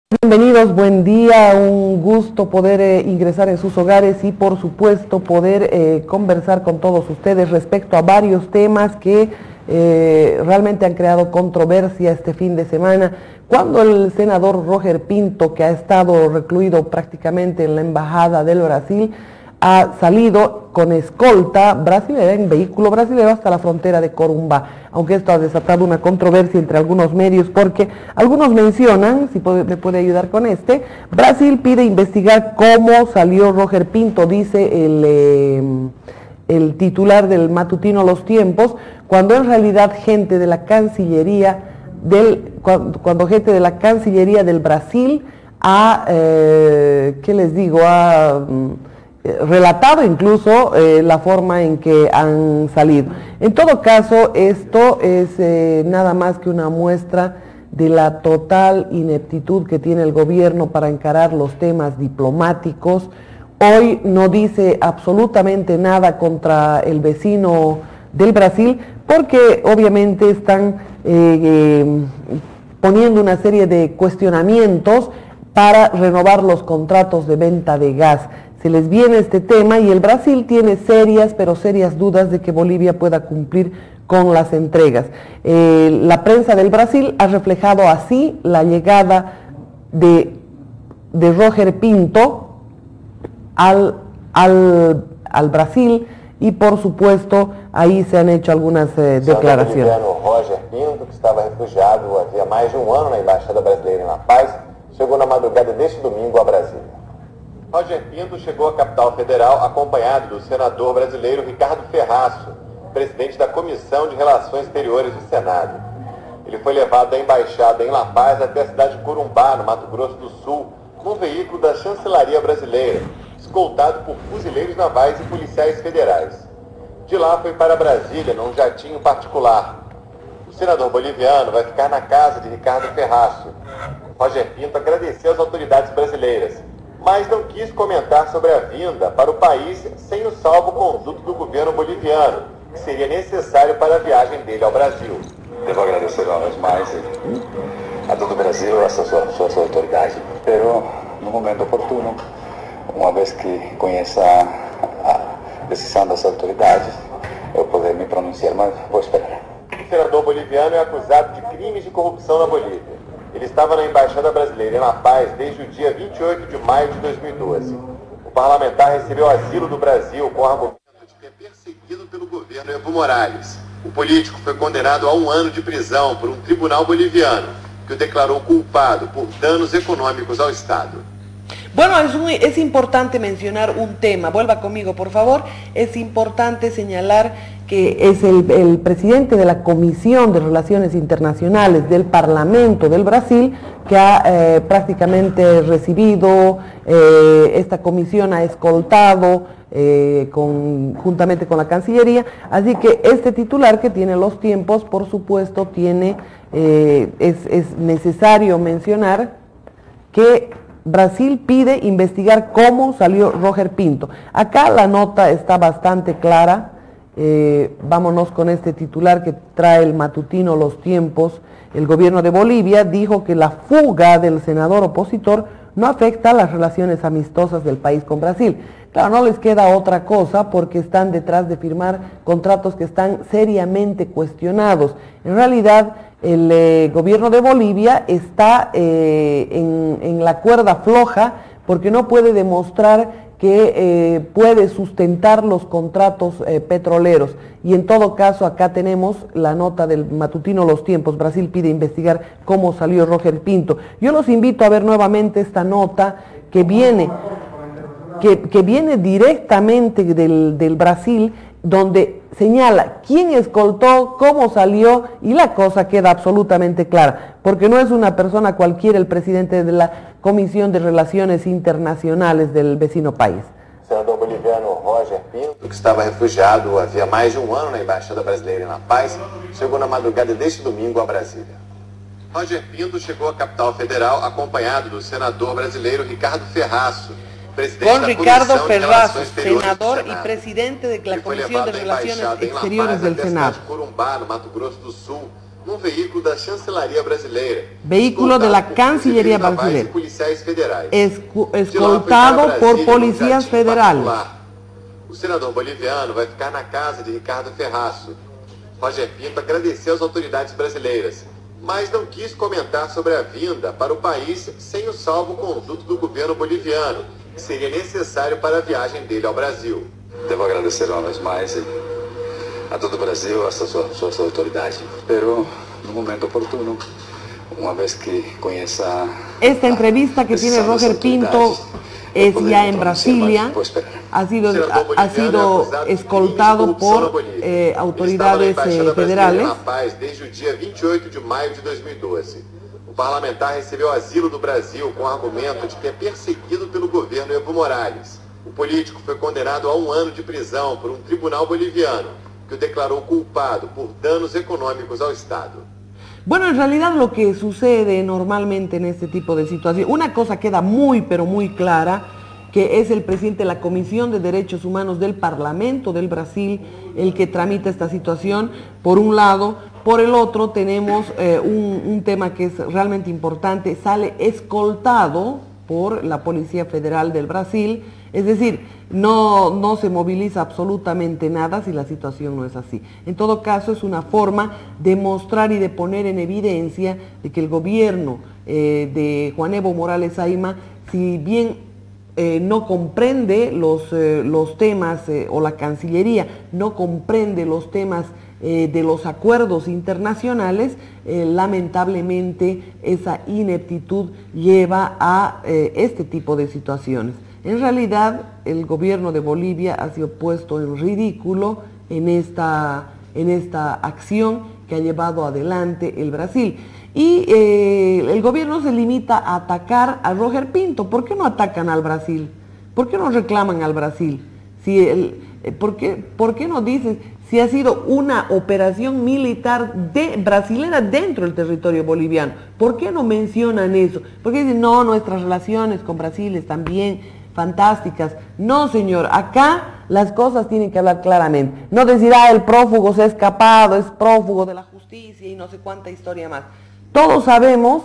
Bienvenidos, buen día, un gusto poder ingresar en sus hogares y por supuesto poder conversar con todos ustedes respecto a varios temas que realmente han creado controversia este fin de semana, cuando el senador Roger Pinto, que ha estado recluido prácticamente en la embajada del Brasil, ha salido con escolta brasileña, en vehículo brasileño, hasta la frontera de Corumbá, aunque esto ha desatado una controversia entre algunos medios, porque algunos mencionan, si me puede ayudar con Brasil pide investigar cómo salió Roger Pinto, dice el titular del matutino Los Tiempos, cuando en realidad gente de la Cancillería cuando gente de la Cancillería del Brasil ha, ¿qué les digo?, ha relatado incluso la forma en que han salido. En todo caso, esto es nada más que una muestra de la total ineptitud que tiene el gobierno para encarar los temas diplomáticos. Hoy no dice absolutamente nada contra el vecino del Brasil, porque obviamente están poniendo una serie de cuestionamientos para renovar los contratos de venta de gas. Se les viene este tema y el Brasil tiene serias, pero serias dudas de que Bolivia pueda cumplir con las entregas. La prensa del Brasil ha reflejado así la llegada de Roger Pinto al Brasil y por supuesto ahí se han hecho algunas declaraciones. Roger Pinto, que estava refugiado havia mais de ano na Embaixada Brasileira em La Paz, chegou na madrugada deste domingo a Brasília. Roger Pinto chegou à capital federal acompanhado do senador brasileiro Ricardo Ferraço, presidente da Comissão de Relações Exteriores do Senado. Ele foi levado da embaixada em La Paz até a cidade de Corumbá, no Mato Grosso do Sul, num veículo da chancelaria brasileira, escoltado por fuzileiros navais e policiais federais. De lá foi para Brasília, num jatinho particular. O senador boliviano vai ficar na casa de Ricardo Ferraço. Roger Pinto agradeceu às autoridades brasileiras, mas não quis comentar sobre a vinda para o país sem o salvo-conduto do governo boliviano, que seria necessário para a viagem dele ao Brasil. Devo agradecer uma vez mais a todo o Brasil, a suas autoridades, pero no momento oportuno, uma vez que conheça a decisão das autoridades, eu poder me pronunciar, mas vou esperar. O senador boliviano é acusado de crimes de corrupção na Bolívia. Ele estava na Embaixada Brasileira em La Paz desde o dia 28 de maio de 2012. O parlamentar recebeu asilo do Brasil com argumento de que é perseguido pelo governo Evo Morales. O político foi condenado a 1 ano de prisão por um tribunal boliviano, que o declarou culpado por danos econômicos ao Estado. Bueno, es importante mencionar un tema, vuelva conmigo por favor, es importante señalar que es el presidente de la Comisión de Relaciones Internacionales del Parlamento del Brasil, que ha prácticamente recibido, esta comisión ha escoltado juntamente con la Cancillería, así que este titular que tiene Los Tiempos, por supuesto, es necesario mencionar que Brasil pide investigar cómo salió Roger Pinto. Acá la nota está bastante clara. Vámonos con este titular que trae el matutino Los Tiempos. El gobierno de Bolivia dijo que la fuga del senador opositor no afecta a las relaciones amistosas del país con Brasil. Claro, no les queda otra cosa porque están detrás de firmar contratos que están seriamente cuestionados. En realidad, el gobierno de Bolivia está en la cuerda floja porque no puede demostrar que puede sustentar los contratos petroleros. Y en todo caso, acá tenemos la nota del matutino Los Tiempos. Brasil pide investigar cómo salió Roger Pinto. Yo los invito a ver nuevamente esta nota que viene directamente del Brasil, donde señala quién escoltó, cómo salió, y la cosa queda absolutamente clara, porque no es una persona cualquiera el presidente de la Comisión de Relaciones Internacionales del vecino país. O senador boliviano Roger Pinto, que estava refugiado havia mais de ano na Embaixada Brasileira em La Paz, chegou na madrugada deste domingo a Brasília. Roger Pinto chegou à capital federal acompanhado do senador brasileiro Ricardo Ferraço, con Ricardo Ferraço, senador y presidente de la Comisión de Relaciones Exteriores del Senado. Corumbá, no Mato Grosso do Sul, num veículo da Chancelaria Brasileira. Vehículo de la Cancillería Brasileira. Policiais federais. Escoltado por policías federales. O senador boliviano vai ficar na casa de Ricardo Ferraço. Roger Pinto agradeceu às autoridades brasileiras, mas não quis comentar sobre a vinda para o país sem o salvo-conduto do governo boliviano, que seria necessário para a viagem dele ao Brasil. Devo agradecer uma vez mais a todo o Brasil, a suas autoridades, pero no momento oportuno, uma vez que conheça... Esta entrevista que tiene Roger Pinto es ya en Brasilia, ha sido escoltado por autoridades federales. Desde o dia 28 de maio de 2012. O parlamentar recebeu asilo do Brasil com o argumento de que é perseguido pelo governo Evo Morales. O político foi condenado a 1 ano de prisão por um tribunal boliviano, que o declarou culpado por danos econômicos ao Estado. Bueno, en realidad lo que sucede normalmente en este tipo de situaciones, una cosa queda muy pero muy clara, que es el presidente de la Comisión de Derechos Humanos del Parlamento del Brasil el que tramita esta situación, por un lado. Por el otro tenemos un tema que es realmente importante, sale escoltado por la Policía Federal del Brasil, es decir, no se moviliza absolutamente nada si la situación no es así. En todo caso, es una forma de mostrar y de poner en evidencia de que el gobierno de Juan Evo Morales Ayma, si bien no comprende los temas, o la Cancillería no comprende los temas de los acuerdos internacionales, lamentablemente esa ineptitud lleva a este tipo de situaciones. En realidad, el gobierno de Bolivia ha sido puesto en ridículo en esta acción que ha llevado adelante el Brasil. Y el gobierno se limita a atacar a Roger Pinto. ¿Por qué no atacan al Brasil? ¿Por qué no reclaman al Brasil? ¿Por qué no dicen si ha sido una operación militar brasilera dentro del territorio boliviano? ¿Por qué no mencionan eso? Porque dicen, no, nuestras relaciones con Brasil están bien, fantásticas. No, señor, acá las cosas tienen que hablar claramente. No decir, el prófugo se ha escapado, es prófugo de la justicia y no sé cuánta historia más. Todos sabemos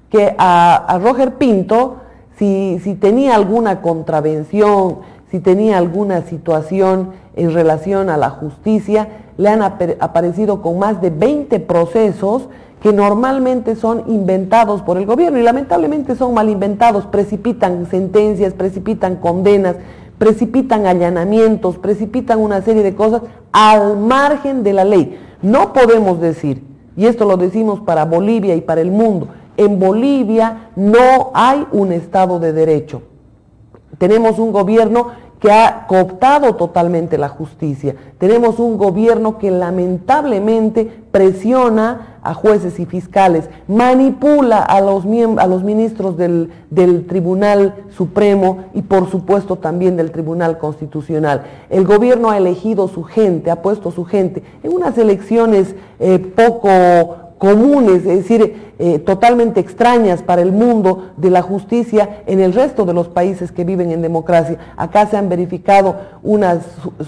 que a Roger Pinto, si tenía alguna contravención, si tenía alguna situación en relación a la justicia, le han aparecido con más de 20 procesos que normalmente son inventados por el gobierno y lamentablemente son mal inventados, precipitan sentencias, precipitan condenas, precipitan allanamientos, precipitan una serie de cosas al margen de la ley. No podemos decir, y esto lo decimos para Bolivia y para el mundo, en Bolivia no hay un Estado de Derecho. Tenemos un gobierno que ha cooptado totalmente la justicia. Tenemos un gobierno que lamentablemente presiona a jueces y fiscales, manipula a los ministros del Tribunal Supremo y por supuesto también del Tribunal Constitucional. El gobierno ha elegido su gente, ha puesto su gente en unas elecciones poco comunes, es decir, totalmente extrañas para el mundo de la justicia en el resto de los países que viven en democracia. Acá se han verificado una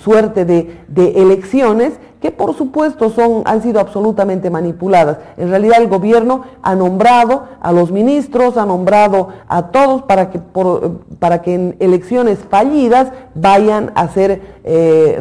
suerte de elecciones que por supuesto han sido absolutamente manipuladas. En realidad el gobierno ha nombrado a los ministros, ha nombrado a todos para que en elecciones fallidas vayan a ser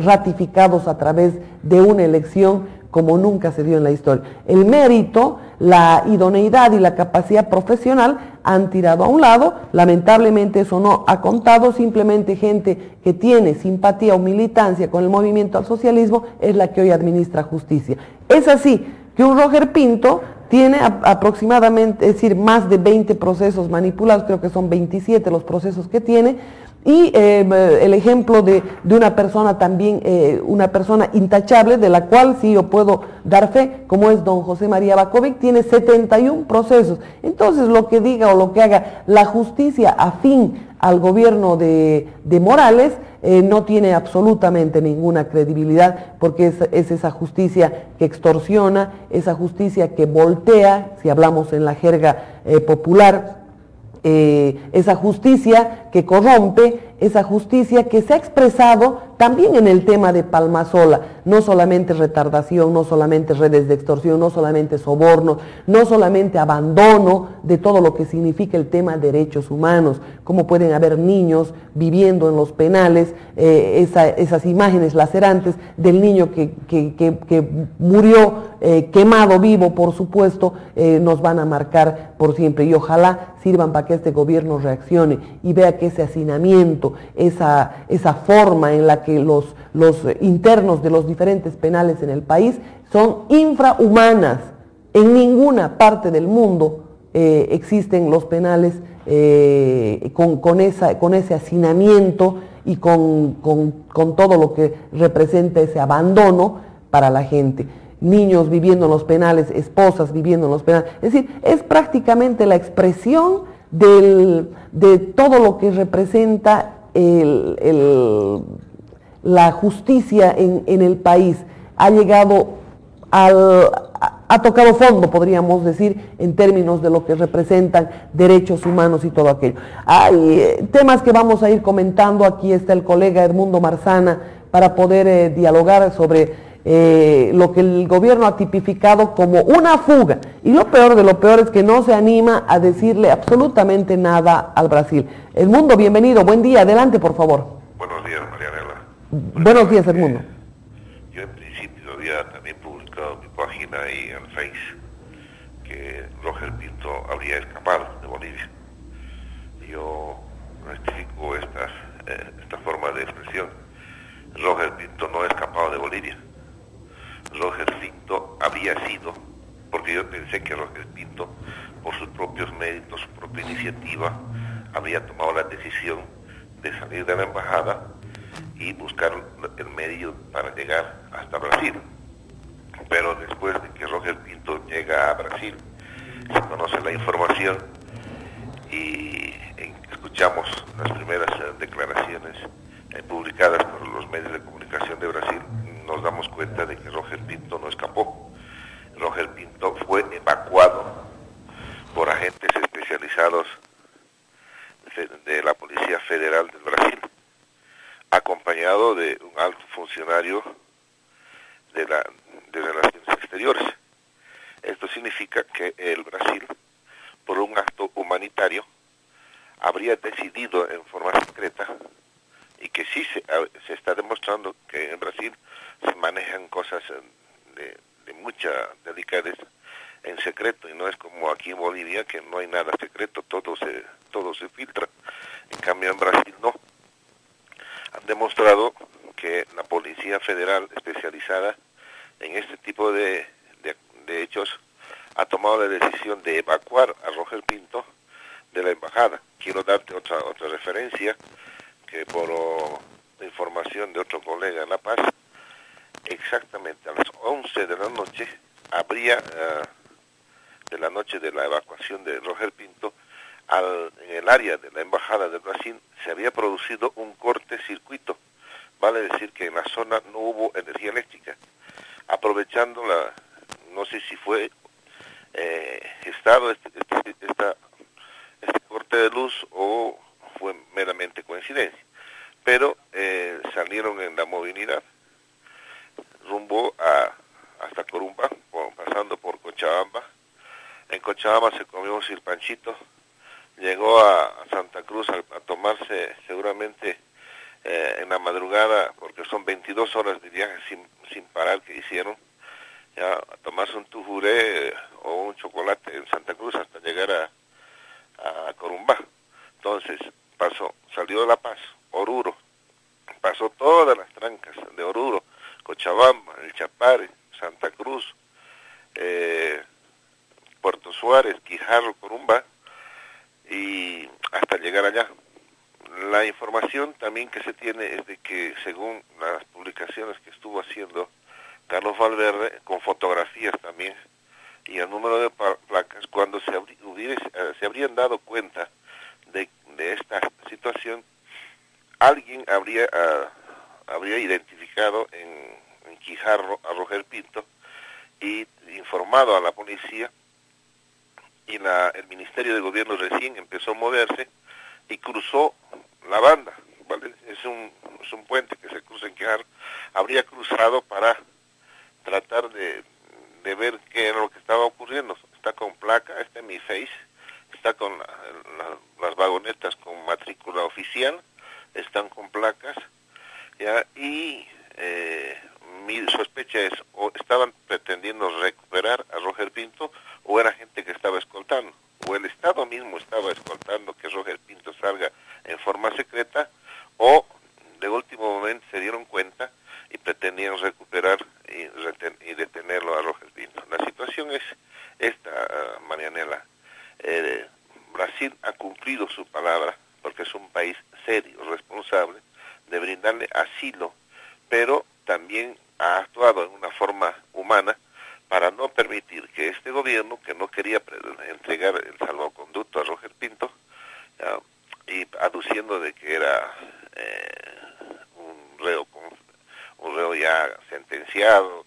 ratificados a través de una elección como nunca se dio en la historia. El mérito, la idoneidad y la capacidad profesional han tirado a un lado. Lamentablemente eso no ha contado, simplemente gente que tiene simpatía o militancia con el movimiento al socialismo es la que hoy administra justicia. Es así que un Roger Pinto tiene aproximadamente, es decir, más de 20 procesos manipulados, creo que son 27 los procesos que tiene, y el ejemplo de una persona también, una persona intachable, de la cual sí yo puedo dar fe, como es don José María Bakovic, tiene 71 procesos. Entonces lo que diga o lo que haga la justicia afín al gobierno de Morales no tiene absolutamente ninguna credibilidad, porque es esa justicia que extorsiona, esa justicia que voltea, si hablamos en la jerga popular, esa justicia que corrompe, esa justicia que se ha expresado también en el tema de Palmasola, no solamente retardación, no solamente redes de extorsión, no solamente sobornos, no solamente abandono de todo lo que significa el tema de derechos humanos, cómo pueden haber niños viviendo en los penales, esas imágenes lacerantes del niño que murió quemado vivo, por supuesto, nos van a marcar por siempre, y ojalá sirvan para que este gobierno reaccione y vea que ese hacinamiento, esa forma en la que los internos de los diferentes penales en el país son infrahumanas. En ninguna parte del mundo existen los penales con ese hacinamiento y con todo lo que representa ese abandono para la gente. Niños viviendo en los penales, esposas viviendo en los penales. Es decir, es prácticamente la expresión de todo lo que representa la justicia en el país. Ha llegado ha tocado fondo, podríamos decir, en términos de lo que representan derechos humanos y todo aquello. Hay temas que vamos a ir comentando. Aquí está el colega Edmundo Marzana para poder dialogar sobre lo que el gobierno ha tipificado como una fuga. Y lo peor de lo peor es que no se anima a decirle absolutamente nada al Brasil. Edmundo, bienvenido, buen día, adelante por favor. Buenos días, Marianela. Buenos días, Edmundo. Yo en principio había también publicado en mi página y en Face que Roger Pinto habría escapado de Bolivia. Yo rectifico esta forma de expresión. Roger Pinto no ha escapado de Bolivia. Roger Pinto había sido, porque yo pensé que Roger Pinto, por sus propios méritos, su propia iniciativa, había tomado la decisión de salir de la embajada y buscar el medio para llegar hasta Brasil. Pero después de que Roger Pinto llega a Brasil, se conoce la información y escuchamos las primeras declaraciones publicadas por los medios de comunicación de Brasil, nos damos cuenta de que Roger Pinto no escapó. Roger Pinto fue evacuado por agentes especializados de la Policía Federal del Brasil, acompañado de un alto funcionario de Relaciones Exteriores. Esto significa que el Brasil, por un acto humanitario, habría decidido en forma secreta, y que sí se está demostrando que en Brasil se manejan cosas de mucha delicadeza en secreto, y no es como aquí en Bolivia, que no hay nada secreto, todo se filtra. En cambio en Brasil no. Han demostrado que la Policía Federal especializada en este tipo de hechos ha tomado la decisión de evacuar a Roger Pinto de la embajada. Quiero darte otra referencia, que por información de otro colega en La Paz, exactamente a las 11 de la noche habría, de la noche de la evacuación de Roger Pinto, en el área de la embajada de Brasil se había producido un cortocircuito. Vale decir que en la zona no hubo energía eléctrica. Aprovechando no sé si fue gestado este corte de luz o fue meramente coincidencia, pero salieron en la movilidad rumbo hasta Corumbá, pasando por Cochabamba. En Cochabamba se comió un silpanchito, llegó a Santa Cruz a tomarse seguramente en la madrugada, porque son 22 horas de viaje sin parar que hicieron, ya, a tomarse un tujuré o un chocolate en Santa Cruz hasta llegar a Corumbá. Entonces salió de La Paz, Oruro, pasó todas las trancas de Oruro, Cochabamba, El Chapare, Santa Cruz, Puerto Suárez, Quijarro, Corumbá, y hasta llegar allá. La información también que se tiene es de que, según las publicaciones que estuvo haciendo Carlos Valverde, con fotografías también, y el número de placas, cuando se habrían dado cuenta de esta situación, alguien habría identificado en Quijarro a Roger Pinto y informado a la policía, y el Ministerio de Gobierno recién empezó a moverse y cruzó la banda, ¿vale? Es es un puente que se cruza en Quijar, habría cruzado para tratar de ver qué era lo que estaba ocurriendo. Está con placa, está en mi face, está con las vagonetas con matrícula oficial, están con placas, ¿ya? Y mi sospecha es, o estaban pretendiendo recuperar a Roger Pinto, o era gente que estaba escoltando, o el Estado mismo estaba escoltando que Roger Pinto salga en forma secreta, o de último momento se dieron cuenta y pretendían recuperar y detenerlo a Roger Pinto. La situación es esta, Marianela. Brasil ha cumplido su palabra, porque es un país serio, responsable, de brindarle asilo, pero también ha actuado en una forma humana para no permitir que este gobierno, que no quería entregar el salvoconducto a Roger Pinto, y aduciendo de que era un reo ya sentenciado,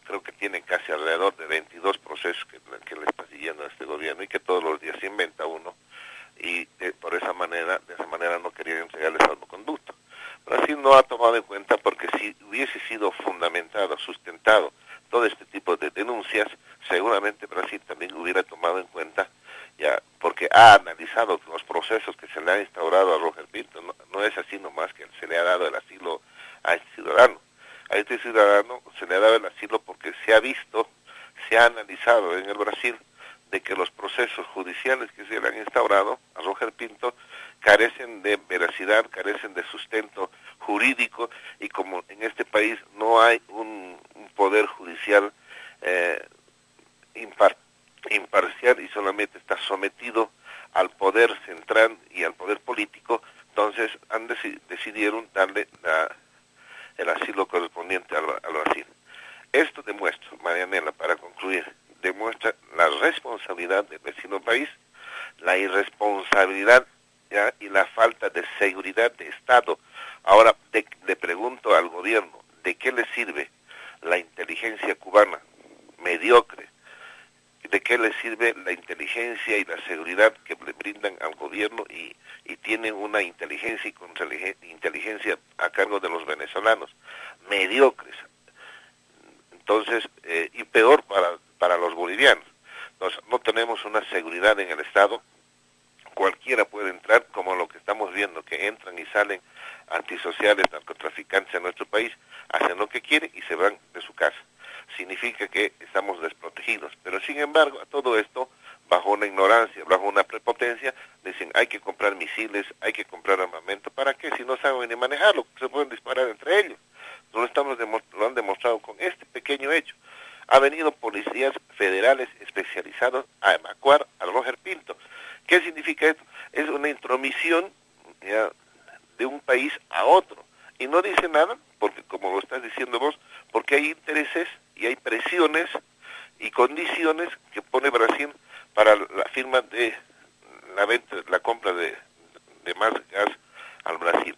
creo que tiene casi alrededor de 22 procesos que le está siguiendo a este gobierno, y que todos los días se inventa uno, y de esa manera no quería entregarle salvoconducto. Brasil no ha tomado en cuenta, porque si hubiese sido fundamentado, sustentado todo este tipo de denuncias, seguramente Brasil también hubiera tomado en cuenta, ya, porque ha analizado los procesos que se le han instaurado a Roger Pinto. No es así nomás que se le ha dado el asilo a este ciudadano. A este ciudadano se le ha dado el asilo porque se ha visto, se ha analizado en el Brasil de que los procesos judiciales que se le han instaurado a Roger Pinto carecen de veracidad, carecen de sustento jurídico, y como en este país no hay un poder judicial imparcial y solamente está sometido al poder central y al poder político, entonces decidieron darle el asilo correspondiente al Brasil. Esto demuestra, Marianela, para concluir, demuestra la responsabilidad del vecino país, la irresponsabilidad, ¿ya?, y la falta de seguridad de Estado. Ahora le pregunto al gobierno, ¿de qué le sirve la inteligencia cubana mediocre? ¿De qué le sirve la inteligencia y la seguridad que le brindan al gobierno y tienen una inteligencia y contrainteligencia a cargo de los venezolanos? Mediocres. Entonces, y peor para los bolivianos. Entonces, no tenemos una seguridad en el Estado. Cualquiera puede entrar, como lo que estamos viendo, que entran y salen antisociales, narcotraficantes en nuestro país, hacen lo que quieren y se van de su casa. Significa que estamos desprotegidos, pero sin embargo a todo esto, bajo una ignorancia, bajo una prepotencia, dicen hay que comprar misiles, hay que comprar armamento. ¿Para qué? Si no saben ni manejarlo, se pueden disparar entre ellos. Lo han demostrado con este pequeño hecho. Ha venido policías federales especializados a evacuar a Roger Pinto. ¿Qué significa esto? Es una intromisión, ya, de un país a otro, y no dice nada, porque como lo estás diciendo vos, porque hay intereses y hay presiones y condiciones que pone Brasil para la firma de la venta, la compra de más gas al Brasil.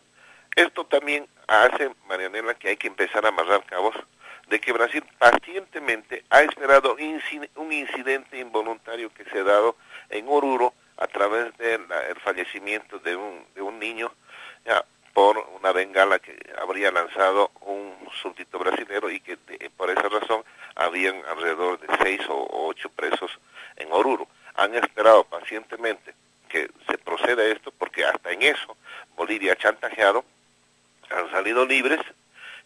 Esto también hace, Marianela, que hay que empezar a amarrar cabos, de que Brasil pacientemente ha esperado un incidente involuntario que se ha dado en Oruro a través del fallecimiento de un niño, ya, por una bengala que habría lanzado un súbdito brasilero, y que por esa razón habían alrededor de 6 o 8 presos en Oruro. Han esperado pacientemente que se proceda a esto, porque hasta en eso Bolivia ha chantajeado, han salido libres,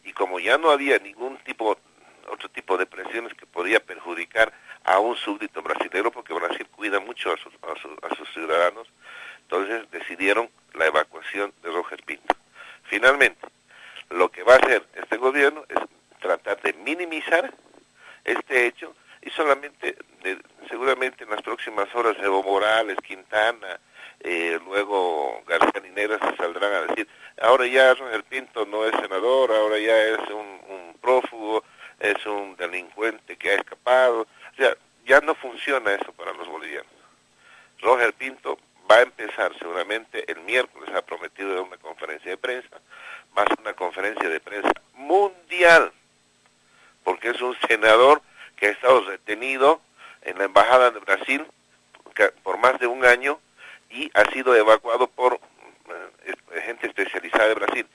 y como ya no había otro tipo de presiones que podía perjudicar a un súbdito brasilero, porque Brasil cuida mucho a sus ciudadanos, entonces decidieron la evacuación de Roger Pinto. Finalmente, lo que va a hacer este gobierno es tratar de minimizar este hecho, y solamente, seguramente en las próximas horas, Evo Morales, Quintana, luego García Linera se saldrán a decir, ahora ya Roger Pinto no es senador, ahora ya es un prófugo, es un delincuente que ha escapado. O sea, ya no funciona eso para los bolivianos. Roger Pinto va a empezar seguramente el miércoles, ha prometido dar una conferencia de prensa, va a ser una conferencia de prensa mundial, porque es un senador que ha estado retenido en la Embajada de Brasil por más de un año, y ha sido evacuado por gente especializada de Brasil.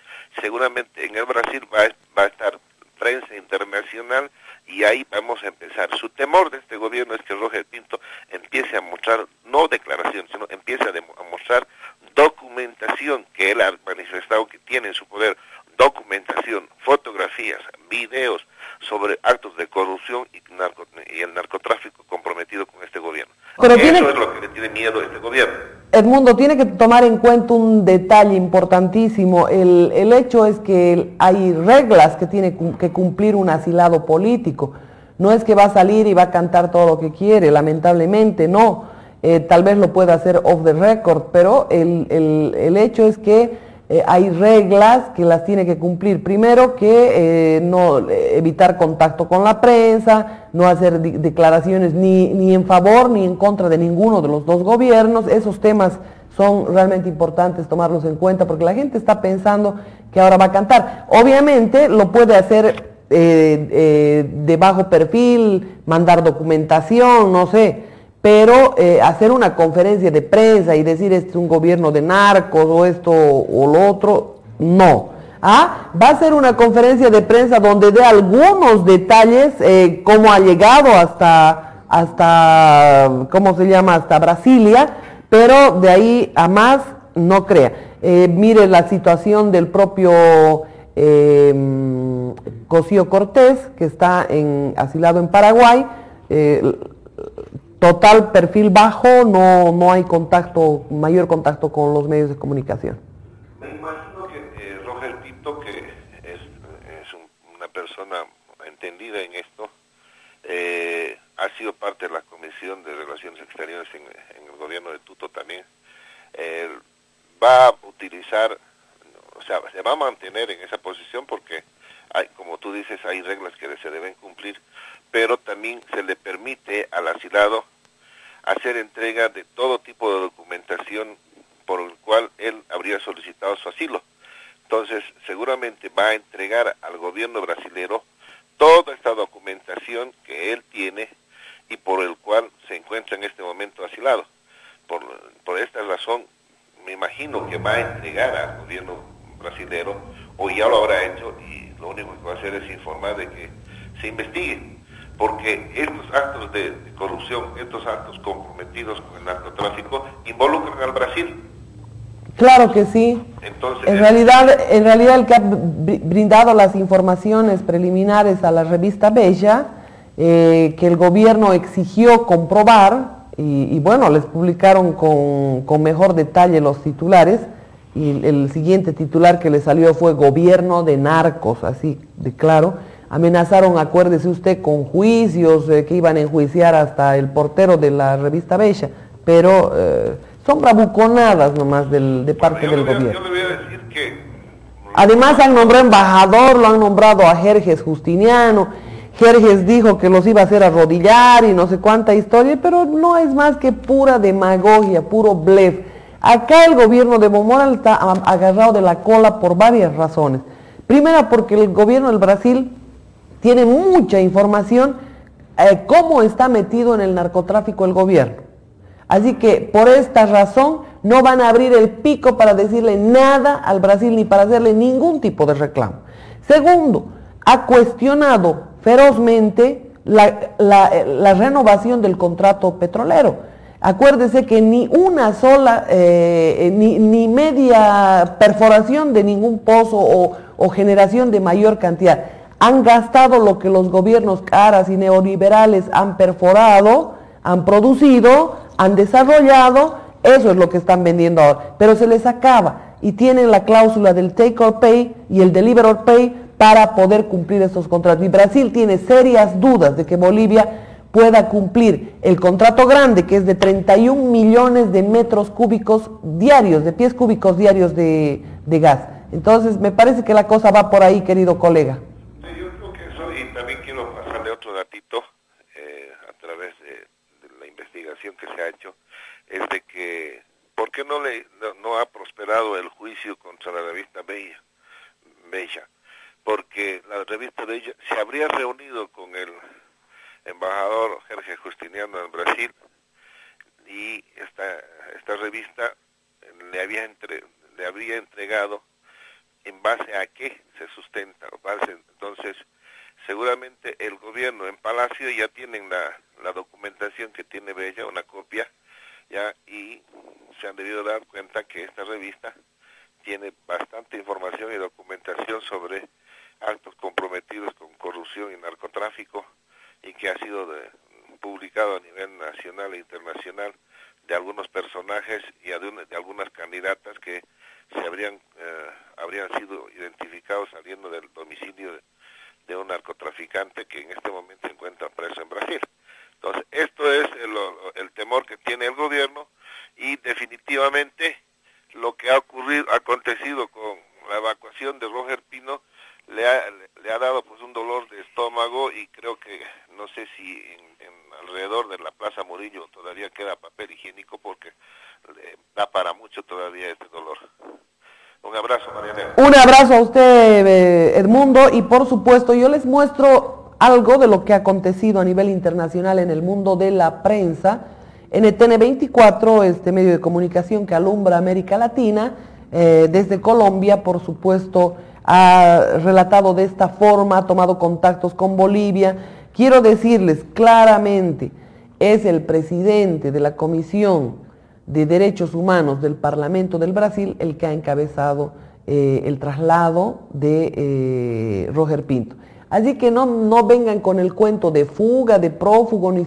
Seguramente en el Brasil va a estar prensa internacional y ahí vamos a empezar. Su temor de este gobierno es que Roger Pinto empiece a mostrar, no declaraciones, sino empiece a mostrar documentación que él ha manifestado que tiene en su poder, documentación, fotografías, videos sobre actos de corrupción y el narcotráfico comprometido con este gobierno. Pero eso es lo que le tiene miedo a este gobierno. Edmundo, tiene que tomar en cuenta un detalle importantísimo. El hecho es que hay reglas que tiene que cumplir un asilado político. No es que va a salir y va a cantar todo lo que quiere, lamentablemente, no. Tal vez lo pueda hacer off the record, pero el hecho es que hay reglas que las tiene que cumplir. Primero que no evitar contacto con la prensa, no hacer declaraciones ni en favor ni en contra de ninguno de los dos gobiernos. Esos temas son realmente importantes tomarlos en cuenta porque la gente está pensando que ahora va a cantar. Obviamente lo puede hacer de bajo perfil, mandar documentación, no sé, pero hacer una conferencia de prensa y decir este es un gobierno de narcos o esto o lo otro, no. Va a ser una conferencia de prensa donde dé algunos detalles, cómo ha llegado hasta ¿cómo se llama? Hasta Brasilia, pero de ahí a más no crea. Mire la situación del propio Cosío Cortés, que está asilado en Paraguay, total perfil bajo, no hay mayor contacto con los medios de comunicación. Me imagino que Roger Pinto, que es una persona entendida en esto, ha sido parte de la Comisión de Relaciones Exteriores en el gobierno de Tuto también, va a utilizar, o sea, se va a mantener en esa posición porque, como tú dices, hay reglas que se deben cumplir, pero también se le permite al asilado hacer entrega de todo tipo de documentación por el cual él habría solicitado su asilo. Entonces, seguramente va a entregar al gobierno brasilero toda esta documentación que él tiene y por el cual se encuentra en este momento asilado. Por esta razón, me imagino que va a entregar al gobierno brasilero, o ya lo habrá hecho, y lo único que va a hacer es informar de que se investigue. Porque estos actos de corrupción, estos actos comprometidos con el narcotráfico, involucran al Brasil. Claro que sí. Entonces, en realidad el que ha brindado las informaciones preliminares a la revista Bella, que el gobierno exigió comprobar, y bueno, les publicaron con mejor detalle los titulares, y el siguiente titular que le salió fue gobierno de narcos, así de claro. Amenazaron, acuérdese usted, con juicios, que iban a enjuiciar hasta el portero de la revista Bella, pero son bravuconadas nomás de parte del gobierno. Yo le voy a decir que... Además han nombrado embajador, lo han nombrado a Jerjes Justiniano. Jerjes dijo que los iba a hacer arrodillar y no sé cuánta historia, pero no es más que pura demagogia, puro blef. Acá el gobierno de Evo Morales está agarrado de la cola por varias razones. Primera, porque el gobierno del Brasil tiene mucha información cómo está metido en el narcotráfico el gobierno. Así que por esta razón no van a abrir el pico para decirle nada al Brasil ni para hacerle ningún tipo de reclamo. Segundo, ha cuestionado ferozmente la renovación del contrato petrolero. Acuérdese que ni una sola, ni media perforación de ningún pozo o generación de mayor cantidad. Han gastado lo que los gobiernos caras y neoliberales han perforado, han producido, han desarrollado, eso es lo que están vendiendo ahora. Pero se les acaba y tienen la cláusula del take or pay y el deliver or pay para poder cumplir estos contratos. Y Brasil tiene serias dudas de que Bolivia pueda cumplir el contrato grande, que es de 31 millones de metros cúbicos diarios, de pies cúbicos diarios de gas. Entonces, me parece que la cosa va por ahí, querido colega. Yo creo que eso, y también quiero pasarle otro datito a través de la investigación que se ha hecho, es de que, ¿por qué no ha prosperado el juicio contra la revista Bella? Porque la revista Bella se habría reunido con el embajador Jerjes Justiniano en Brasil y esta revista le había le habría entregado, en base a qué se sustenta. Entonces, seguramente el gobierno en Palacio ya tienen la documentación que tiene Bella, una copia, ya, y se han debido dar cuenta que esta revista tiene bastante información y documentación sobre actos comprometidos con corrupción y narcotráfico, y que ha sido publicado a nivel nacional e internacional, de algunos personajes y de algunas candidatas que habrían sido identificados saliendo del domicilio de un narcotraficante que en este momento se encuentra preso en Brasil. Entonces, esto es el temor que tiene el gobierno, y definitivamente lo que ha acontecido con la evacuación de Roger Pino le ha dado pues un dolor de estómago, y creo que no sé si alrededor de la Plaza Murillo todavía queda papel higiénico, porque da para mucho todavía este dolor. Un abrazo, Mariana. Un abrazo a usted, Edmundo, y por supuesto yo les muestro algo de lo que ha acontecido a nivel internacional en el mundo de la prensa. NTN24, este medio de comunicación que alumbra América Latina, desde Colombia, por supuesto, ha relatado de esta forma, ha tomado contactos con Bolivia. Quiero decirles claramente, es el presidente de la Comisión de Derechos Humanos del Parlamento del Brasil el que ha encabezado el traslado de Roger Pinto. Así que no vengan con el cuento de fuga, de prófugo, ni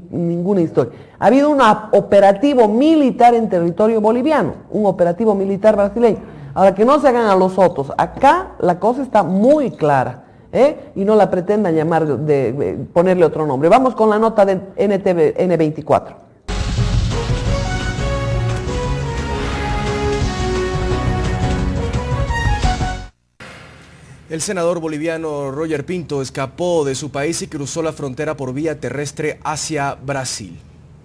ninguna historia. Ha habido un operativo militar en territorio boliviano, un operativo militar brasileño. Ahora, que no se hagan a los otros. Acá la cosa está muy clara, y no la pretendan llamar, ponerle otro nombre. Vamos con la nota de NTN24. El senador boliviano Roger Pinto escapó de su país y cruzó la frontera por vía terrestre hacia Brasil.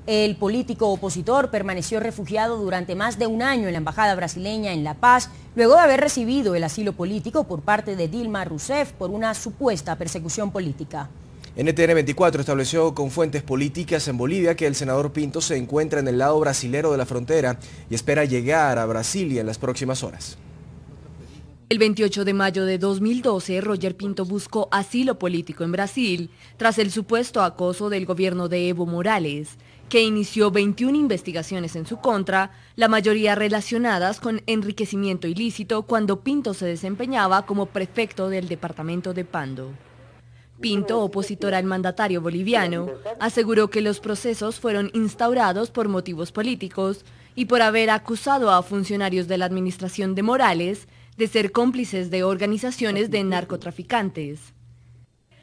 El político opositor permaneció refugiado durante más de un año en la embajada brasileña en La Paz, luego de haber recibido el asilo político por parte de Dilma Rousseff por una supuesta persecución política. NTN24 estableció con fuentes políticas en Bolivia que el senador Pinto se encuentra en el lado brasilero de la frontera y espera llegar a Brasilia en las próximas horas. El 28 de mayo de 2012, Roger Pinto buscó asilo político en Brasil tras el supuesto acoso del gobierno de Evo Morales, que inició 21 investigaciones en su contra, la mayoría relacionadas con enriquecimiento ilícito cuando Pinto se desempeñaba como prefecto del departamento de Pando. Pinto, opositor al mandatario boliviano, aseguró que los procesos fueron instaurados por motivos políticos y por haber acusado a funcionarios de la administración de Morales de ser cómplices de organizaciones de narcotraficantes.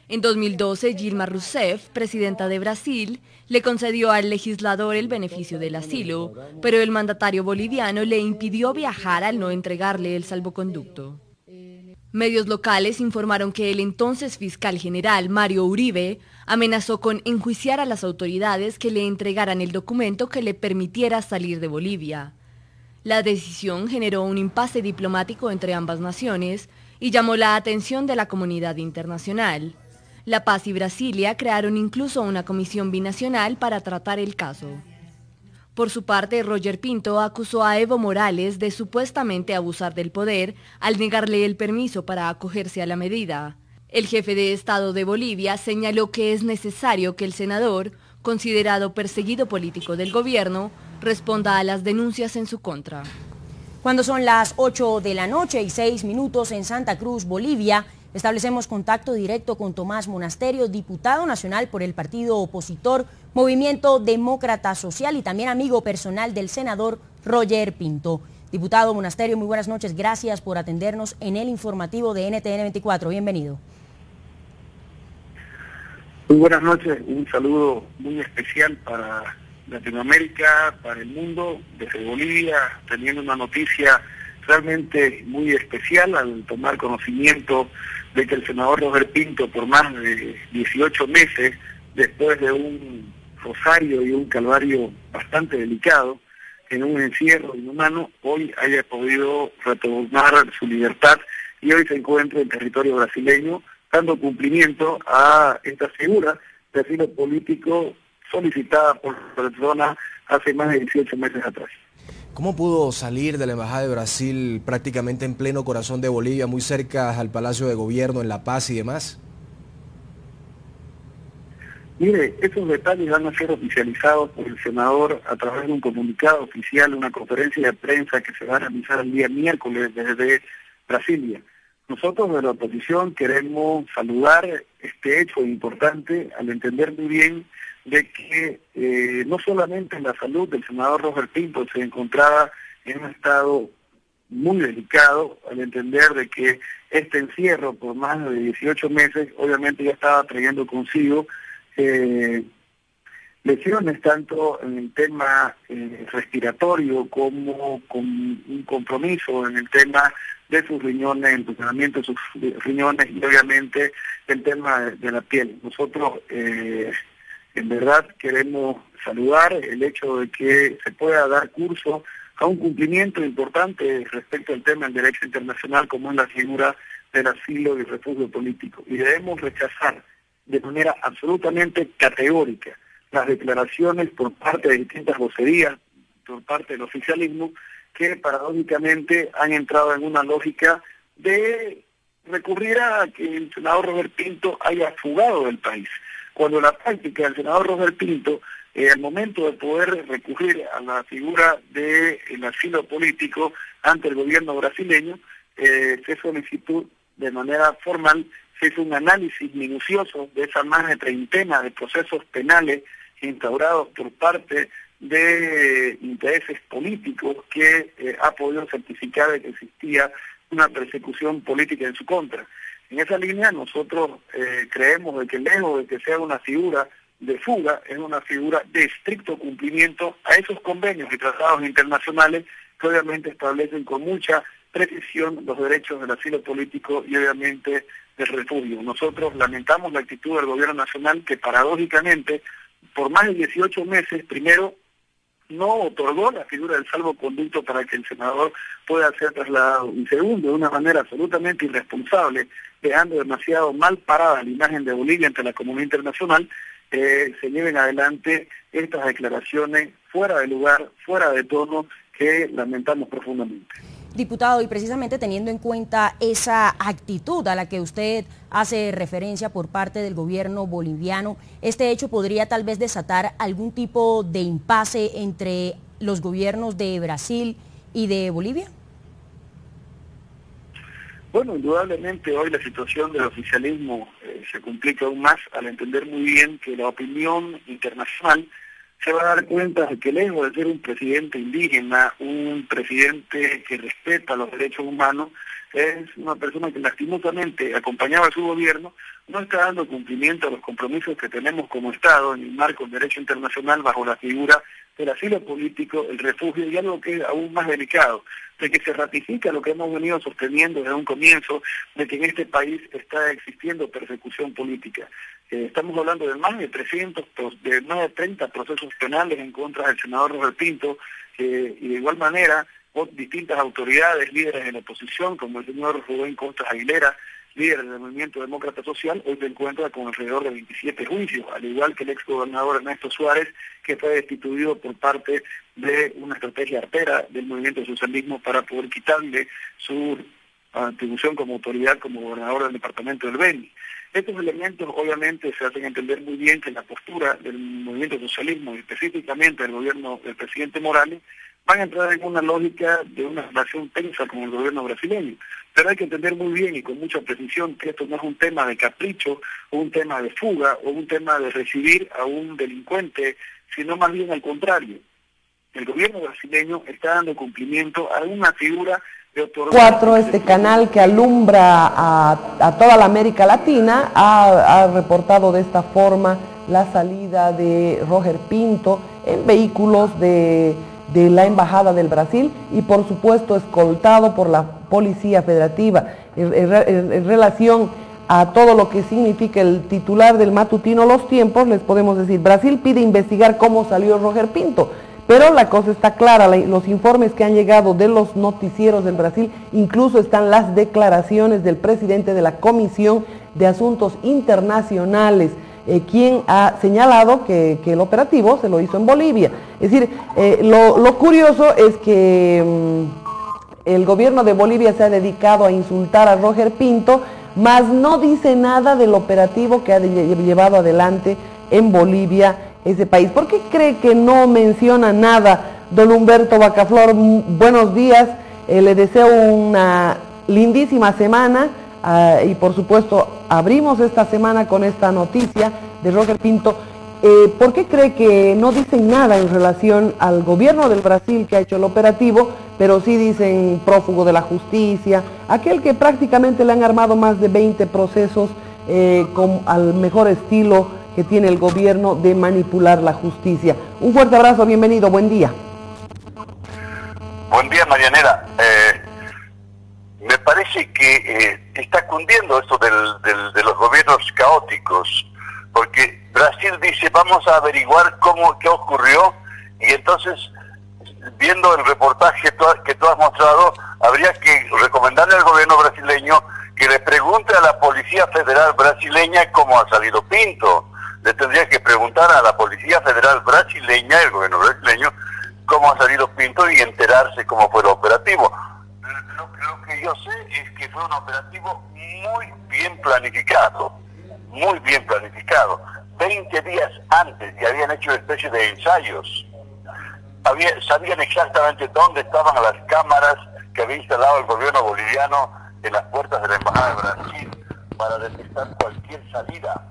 En 2012, Dilma Rousseff, presidenta de Brasil, le concedió al legislador el beneficio del asilo, pero el mandatario boliviano le impidió viajar al no entregarle el salvoconducto. Medios locales informaron que el entonces fiscal general, Mario Uribe, amenazó con enjuiciar a las autoridades que le entregaran el documento que le permitiera salir de Bolivia. La decisión generó un impasse diplomático entre ambas naciones y llamó la atención de la comunidad internacional. La Paz y Brasilia crearon incluso una comisión binacional para tratar el caso. Por su parte, Roger Pinto acusó a Evo Morales de supuestamente abusar del poder al negarle el permiso para acogerse a la medida. El jefe de Estado de Bolivia señaló que es necesario que el senador, considerado perseguido político del gobierno, responda a las denuncias en su contra. Cuando son las 8:06 en Santa Cruz, Bolivia, establecemos contacto directo con Tomás Monasterio, diputado nacional por el partido opositor Movimiento Demócrata Social y también amigo personal del senador Roger Pinto. Diputado Monasterio, muy buenas noches, gracias por atendernos en el informativo de NTN24, bienvenido. Muy buenas noches, un saludo muy especial para Latinoamérica, para el mundo, desde Bolivia, teniendo una noticia realmente muy especial al tomar conocimiento de que el senador Roger Pinto, por más de 18 meses, después de un rosario y un calvario bastante delicado, en un encierro inhumano, hoy haya podido retomar su libertad y hoy se encuentra en territorio brasileño, dando cumplimiento a esta figura de asilo político solicitada por persona hace más de 18 meses atrás. ¿Cómo pudo salir de la Embajada de Brasil prácticamente en pleno corazón de Bolivia, muy cerca al Palacio de Gobierno, en La Paz y demás? Mire, esos detalles van a ser oficializados por el senador a través de un comunicado oficial, una conferencia de prensa que se va a realizar el día miércoles desde Brasilia. Nosotros de la oposición queremos saludar este hecho importante al entender muy bien de que no solamente la salud del senador Roger Pinto se encontraba en un estado muy delicado, al entender de que este encierro por más de 18 meses obviamente ya estaba trayendo consigo lesiones tanto en el tema respiratorio como con un compromiso en el tema de sus riñones, el funcionamiento de sus riñones y obviamente el tema de la piel. Nosotros en verdad queremos saludar el hecho de que se pueda dar curso a un cumplimiento importante respecto al tema del derecho internacional como es la figura del asilo y refugio político. Y debemos rechazar de manera absolutamente categórica las declaraciones por parte de distintas vocerías, por parte del oficialismo, que paradójicamente han entrado en una lógica de recurrir a que el senador Roger Pinto haya fugado del país. Cuando en la práctica el senador Roger Pinto, al momento de poder recurrir a la figura del asilo político ante el gobierno brasileño, se solicitó de manera formal, se hizo un análisis minucioso de esa más de treintena de procesos penales instaurados por parte de intereses políticos que ha podido certificar de que existía una persecución política en su contra. En esa línea nosotros creemos de que lejos de que sea una figura de fuga, es una figura de estricto cumplimiento a esos convenios y tratados internacionales que obviamente establecen con mucha precisión los derechos del asilo político y obviamente del refugio. Nosotros lamentamos la actitud del gobierno nacional que paradójicamente por más de 18 meses primero no otorgó la figura del salvoconducto para que el senador pueda ser trasladado y segundo, de una manera absolutamente irresponsable, dejando demasiado mal parada la imagen de Bolivia ante la comunidad internacional, se lleven adelante estas declaraciones fuera de lugar, fuera de tono, que lamentamos profundamente. Diputado, y precisamente teniendo en cuenta esa actitud a la que usted hace referencia por parte del gobierno boliviano, ¿este hecho podría tal vez desatar algún tipo de impasse entre los gobiernos de Brasil y de Bolivia? Bueno, indudablemente hoy la situación del oficialismo se complica aún más al entender muy bien que la opinión internacional se va a dar cuenta de que lejos de ser un presidente indígena, un presidente que respeta los derechos humanos, es una persona que lastimosamente, acompañaba a su gobierno, no está dando cumplimiento a los compromisos que tenemos como Estado en el marco del derecho internacional bajo la figura del asilo político, el refugio y algo que es aún más delicado, de que se ratifica lo que hemos venido sosteniendo desde un comienzo, de que en este país está existiendo persecución política. Estamos hablando de más de 30 procesos penales en contra del senador Roger Pinto, y de igual manera distintas autoridades, líderes de la oposición, como el señor Rubén Costas Aguilera, líder del Movimiento Demócrata Social, hoy se encuentra con alrededor de 27 juicios, al igual que el exgobernador Ernesto Suárez, que fue destituido por parte de una estrategia artera del movimiento socialismo para poder quitarle su atribución como autoridad como gobernador del departamento del Beni. Estos elementos obviamente se hacen entender muy bien que la postura del movimiento socialismo y específicamente del gobierno del presidente Morales van a entrar en una lógica de una relación tensa con el gobierno brasileño. Pero hay que entender muy bien y con mucha precisión que esto no es un tema de capricho, o un tema de fuga, o un tema de recibir a un delincuente, sino más bien al contrario. El gobierno brasileño está dando cumplimiento a una figura de otorgar... Este canal que alumbra a toda la América Latina ha reportado de esta forma la salida de Roger Pinto en vehículos de la Embajada del Brasil y por supuesto escoltado por la Policía Federativa. En relación a todo lo que significa el titular del matutino Los Tiempos, les podemos decir, Brasil pide investigar cómo salió Roger Pinto, pero la cosa está clara, los informes que han llegado de los noticieros del Brasil, incluso están las declaraciones del presidente de la Comisión de Asuntos Internacionales quien ha señalado que el operativo se lo hizo en Bolivia. Es decir, lo curioso es que el gobierno de Bolivia se ha dedicado a insultar a Roger Pinto, mas no dice nada del operativo que ha llevado adelante en Bolivia ese país. ¿Por qué cree que no menciona nada don Humberto Bacaflor? Buenos días, le deseo una lindísima semana y por supuesto abrimos esta semana con esta noticia de Roger Pinto. ¿Por qué cree que no dicen nada en relación al gobierno del Brasil que ha hecho el operativo, pero sí dicen prófugo de la justicia, aquel que prácticamente le han armado más de 20 procesos al mejor estilo que tiene el gobierno de manipular la justicia? Un fuerte abrazo, bienvenido, buen día. Buen día, Marianela. Me parece que está cundiendo esto de los gobiernos caóticos, porque Brasil dice, vamos a averiguar qué ocurrió, y entonces, viendo el reportaje que tú has mostrado, habría que recomendarle al gobierno brasileño que le pregunte a la Policía Federal brasileña cómo ha salido Pinto. Le tendría que preguntar a la Policía Federal brasileña, el gobierno brasileño, cómo ha salido Pinto y enterarse cómo fue el operativo. Lo que yo sé es que fue un operativo muy bien planificado, 20 días antes ya habían hecho una especie de ensayos. Sabían exactamente dónde estaban las cámaras que había instalado el gobierno boliviano en las puertas de la Embajada de Brasil para detectar cualquier salida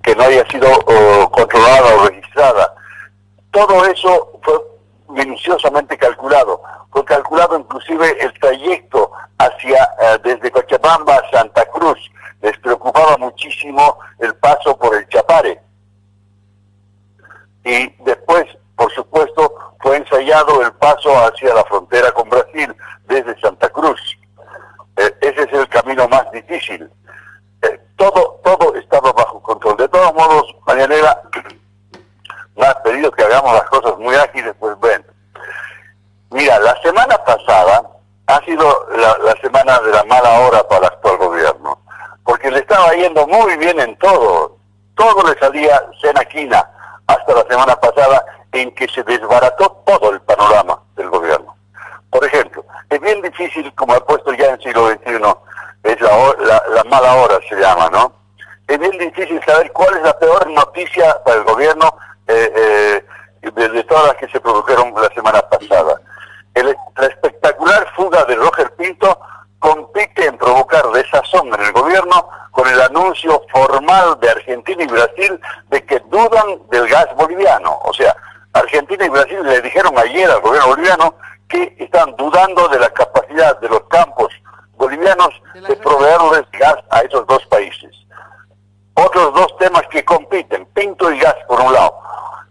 que no haya sido controlada o registrada. Todo eso fue minuciosamente calculado. Fue calculado inclusive el trayecto desde Cochabamba a Santa Cruz. Les preocupaba muchísimo el paso por el Chapare. Y después, por supuesto, fue ensayado el paso hacia la frontera con Brasil desde Santa Cruz. Ese es el camino más difícil. Todo estaba bajo control. De todos modos, Marianela, me has pedido que hagamos las cosas muy ágiles, pues ven. Mira, la semana pasada ha sido la semana de la mala hora para el actual gobierno, porque le estaba yendo muy bien en todo le salía senaquina, hasta la semana pasada en que se desbarató todo el panorama del gobierno. Por ejemplo, es bien difícil, como he puesto ya en siglo XXI, es la mala hora se llama, ¿no? Es bien difícil saber cuál es la peor noticia para el gobierno de todas las que se produjeron la semana pasada. La espectacular fuga de Roger Pinto compite en provocar desazón en el gobierno con el anuncio formal de Argentina y Brasil de que dudan del gas boliviano. O sea, Argentina y Brasil le dijeron ayer al gobierno boliviano que están dudando de la capacidad de los campos bolivianos de proveerles gas a esos dos países. Otros dos temas que compiten, Pinto y gas por un lado,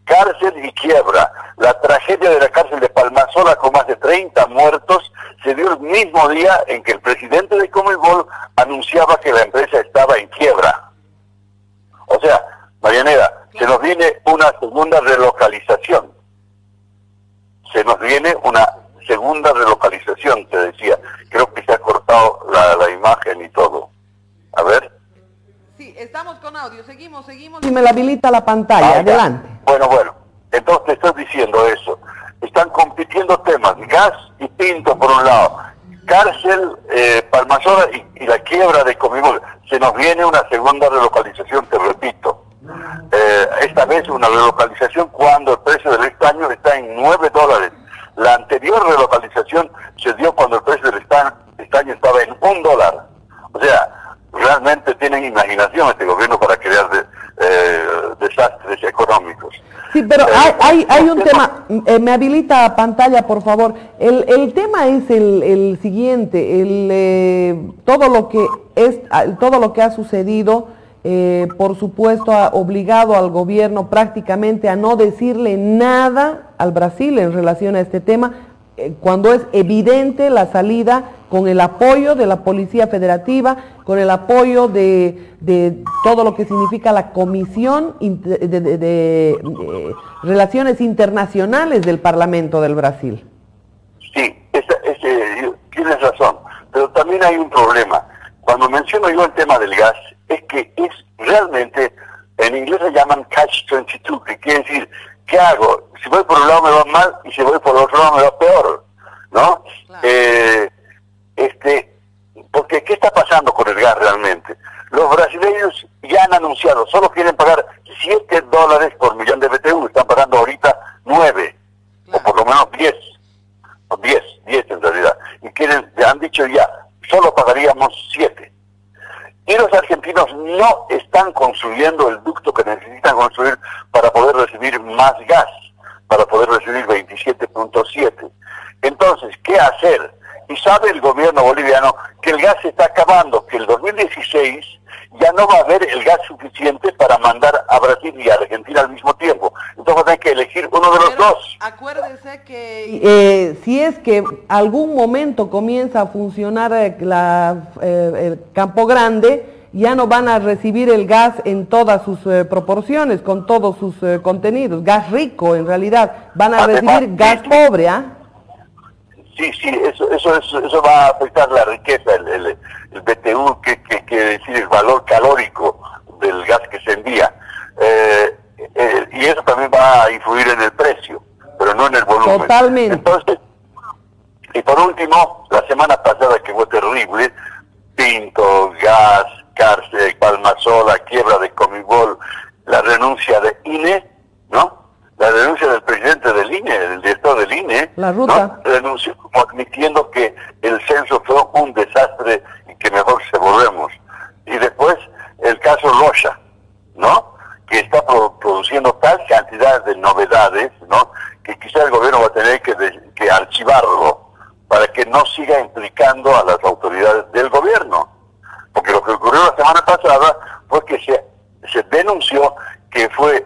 cárcel y quiebra. La tragedia de la cárcel de Palmasola con más de 30 muertos se dio el mismo día en que el presidente de Conmebol anunciaba que la empresa estaba en quiebra. O sea, Marianela, se nos viene una segunda relocalización. Te decía. Creo que se ha cortado la imagen y todo. A ver. Sí, estamos con audio. Seguimos. Y me la habilita la pantalla. Adelante. Bueno. Entonces te estoy diciendo eso. Están compitiendo temas, gas y Pinto por un lado, cárcel, Palmasola y la quiebra de Conmebol. Se nos viene una segunda relocalización, te repito. Esta vez una relocalización cuando el precio del estaño está en $9. La anterior relocalización se dio cuando el precio del estaño estaba en $1. O sea, realmente tienen imaginación este gobierno para crear desastres económicos. Sí, pero hay un tema, me habilita pantalla, por favor. El tema es el siguiente, todo lo que ha sucedido, por supuesto, ha obligado al gobierno prácticamente a no decirle nada al Brasil en relación a este tema, cuando es evidente la salida con el apoyo de la Policía Federativa, con el apoyo de todo lo que significa la Comisión de Relaciones Internacionales del Parlamento del Brasil. Sí, tienes razón, pero también hay un problema. Cuando menciono yo el tema del gas, es que es realmente, en inglés se llaman catch-22, que quiere decir, ¿qué hago? Si voy por un lado me va mal y si voy por el otro lado me va peor, ¿no? Claro. Porque ¿qué está pasando con el gas realmente? Los brasileños ya han anunciado, solo quieren pagar $7 por millón de BTU, están pagando ahorita 9, claro, o por lo menos 10 en realidad, y han dicho ya, solo pagaríamos 7. Y los argentinos no están construyendo el ducto que necesitan construir para poder recibir más gas, para poder recibir 27.7. Entonces, ¿qué hacer? Y sabe el gobierno boliviano que el gas se está acabando, que el 2016 ya no va a haber el gas suficiente para mandar a Brasil y a Argentina al mismo tiempo. Entonces hay que elegir uno de los dos. Acuérdese que si es que algún momento comienza a funcionar el Campo Grande, ya no van a recibir el gas en todas sus proporciones, con todos sus contenidos. Gas rico, en realidad. Van a recibir gas pobre, ¿ah? Sí, eso va a afectar la riqueza, el BTU, que quiere decir el valor calórico del gas que se envía. Y eso también va a influir en el precio, pero no en el volumen. Totalmente. Entonces, y por último, la semana pasada, que fue terrible, Pinto, gas, cárcel, Palmasola, quiebra de Comibol, la renuncia de INE, ¿no? La renuncia del presidente del INE, del director del INE, la ruta, ¿no? Renunció como admitiendo que el censo fue un desastre y que mejor se volvemos. Y después el caso Rocha, ¿no? Que está produciendo tal cantidad de novedades, ¿no? Que quizá el gobierno va a tener que archivarlo para que no siga implicando a las autoridades del gobierno. Porque lo que ocurrió la semana pasada fue que se denunció que fue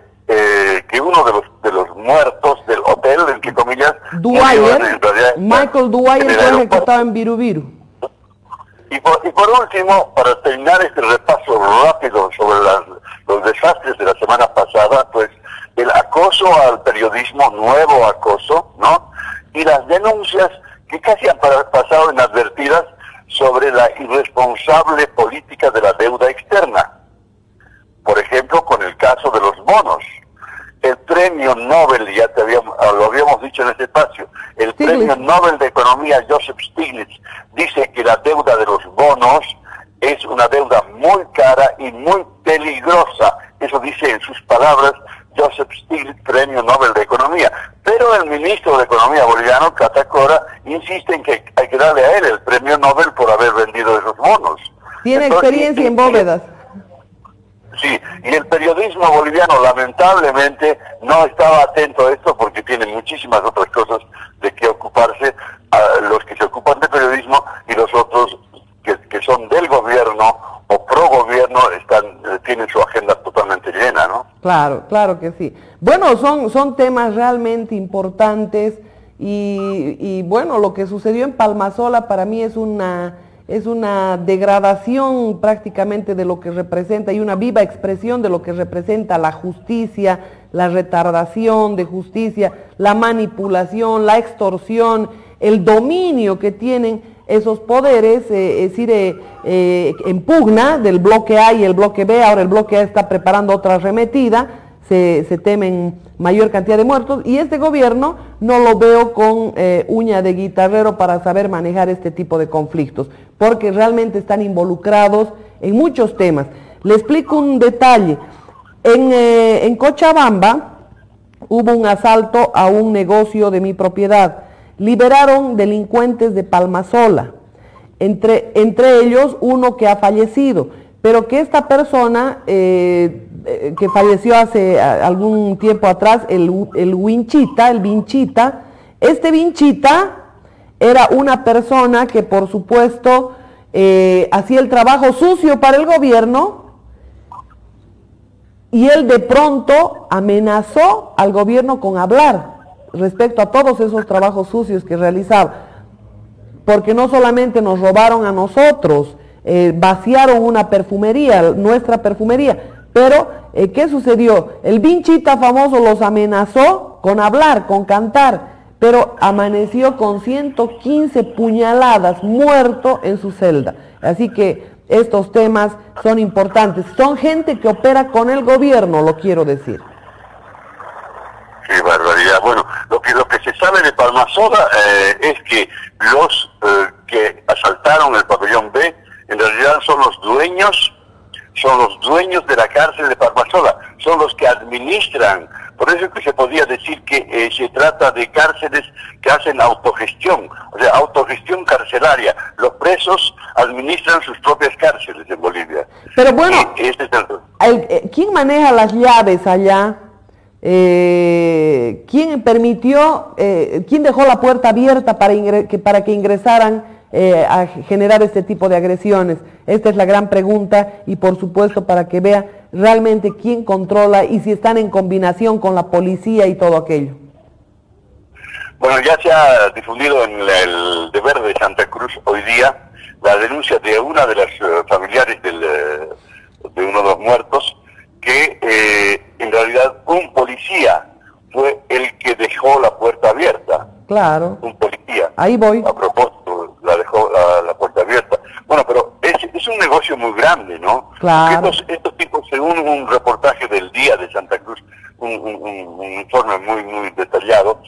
que uno de los muertos del hotel, entre comillas, Dwyer, Michael Dwyer, fue ejecutado en Virubiru. Y por último, para terminar este repaso rápido sobre los desastres de la semana pasada, pues el acoso al periodismo, nuevo acoso, ¿no? Y las denuncias que casi han pasado inadvertidas sobre la irresponsable política de la deuda externa. Por ejemplo, con el caso de los bonos. El premio Nobel, ya lo habíamos dicho en este espacio, el premio Nobel de Economía Joseph Stiglitz dice que la deuda de los bonos es una deuda muy cara y muy peligrosa. Eso dice en sus palabras Joseph Stiglitz, premio Nobel de Economía. Pero el ministro de Economía boliviano, Catacora, insiste en que hay que darle a él el premio Nobel por haber vendido esos bonos. Tiene experiencia en bóvedas. Sí, y el periodismo boliviano lamentablemente no estaba atento a esto porque tiene muchísimas otras cosas de que ocuparse, los que se ocupan de periodismo y los otros que son del gobierno o pro gobierno tienen su agenda totalmente llena, ¿no? Claro, claro que sí. Bueno, son temas realmente importantes y bueno, lo que sucedió en Palmasola para mí es una degradación prácticamente de lo que representa y una viva expresión de lo que representa la justicia, la retardación de justicia, la manipulación, la extorsión, el dominio que tienen esos poderes, es decir, en pugna del bloque A y el bloque B. Ahora el bloque A está preparando otra arremetida, se temen mayor cantidad de muertos, y este gobierno no lo veo con uña de guitarrero para saber manejar este tipo de conflictos, porque realmente están involucrados en muchos temas. Le explico un detalle. En Cochabamba hubo un asalto a un negocio de mi propiedad. Liberaron delincuentes de Palmasola, entre ellos uno que ha fallecido, pero que esta persona que falleció hace algún tiempo atrás, el Vinchita, este Vinchita era una persona que por supuesto hacía el trabajo sucio para el gobierno, y él de pronto amenazó al gobierno con hablar respecto a todos esos trabajos sucios que realizaba, porque no solamente nos robaron a nosotros, vaciaron una perfumería, nuestra perfumería, pero ¿qué sucedió? El Vinchita famoso los amenazó con hablar, con cantar, pero amaneció con 115 puñaladas, muerto en su celda. Así que estos temas son importantes. Son gente que opera con el gobierno, lo quiero decir. Qué barbaridad. Bueno, lo que se sabe de Palmasola es que los que asaltaron el pabellón B en realidad son los dueños de la cárcel de Palmasola, son los que administran. Por eso es que se podría decir que se trata de cárceles que hacen autogestión, o sea, autogestión carcelaria. Los presos administran sus propias cárceles en Bolivia. Pero bueno, ¿quién maneja las llaves allá? ¿Quién permitió, quién dejó la puerta abierta para que ingresaran a generar este tipo de agresiones? Esta es la gran pregunta, y por supuesto para que vea realmente quién controla y si están en combinación con la policía y todo aquello. Bueno, ya se ha difundido en el Deber de Santa Cruz hoy día la denuncia de una de las familiares de uno de los muertos, que en realidad un policía fue el que dejó la puerta abierta. Claro. Un policía. Ahí voy. A propósito, la dejó la puerta abierta. Bueno, pero es un negocio muy grande, ¿no? Claro. Estos tipos, según un reportaje del Día de Santa Cruz, un informe muy detallado,